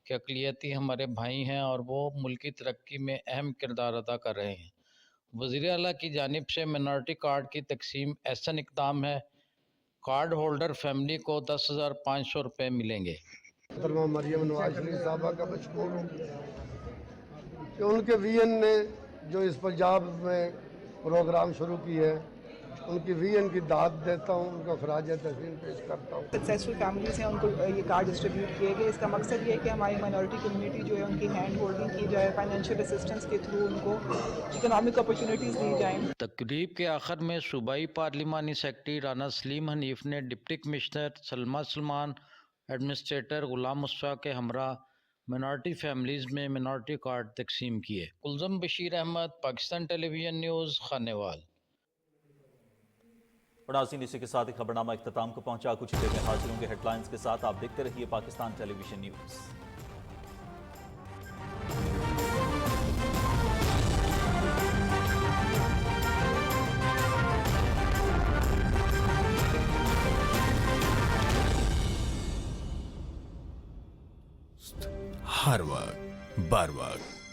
कि अक़लियती हमारे भाई हैं और वो मुल्की तरक्की में अहम किरदार अदा कर रहे हैं। वज़ीर आला की जानिब से मिनॉरिटी कार्ड की तकसीम ऐसा इक़दाम है, कार्ड होल्डर फैमिली को 10,500 रुपये मिलेंगे। मरियम नवाज शरीफ साहबा का मशकूर हूँ कि उनके विजन ने जो इस पंजाब में प्रोग्राम शुरू की है, उनकी विजन की दाद देता हूँ, उनको खराज तहसीन पेश करता हूँ। सक्सेसफुल फैमिलीज हैं, उनको ये कार्ड डिस्ट्रीब्यूट किए गए। इसका मकसद ये है कि हमारी माइनॉरिटी कम्युनिटी जो है उनकी हैंड होल्डिंग की जाए, फाइनेंशियल असिस्टेंस के थ्रू उनको इकोनॉमिक अपॉर्चुनिटीज़ दी जाएँ। तकरीब के आखिर में सूबाई पार्लिमानी सेक्रेटरी राना सलीम हनीफ ने deputy commissioner Salma Salman, administrator Ghulam Mustafa के हमरा मिनॉरिटी फैमिलीज़ में मिनॉरिटी कार्ड तकसीम किए। Kuljam Bashir Ahmed, Pakistan television news, Khanewal. और नाज़रीन, इसी के साथ ही खबरनामा इख्तिताम को पहुंचा। कुछ ही देर में हाजिर होंगे हेडलाइंस के साथ। आप देखते रहिए पाकिस्तान टेलीविजन न्यूज़। हर वक्त बार वक्त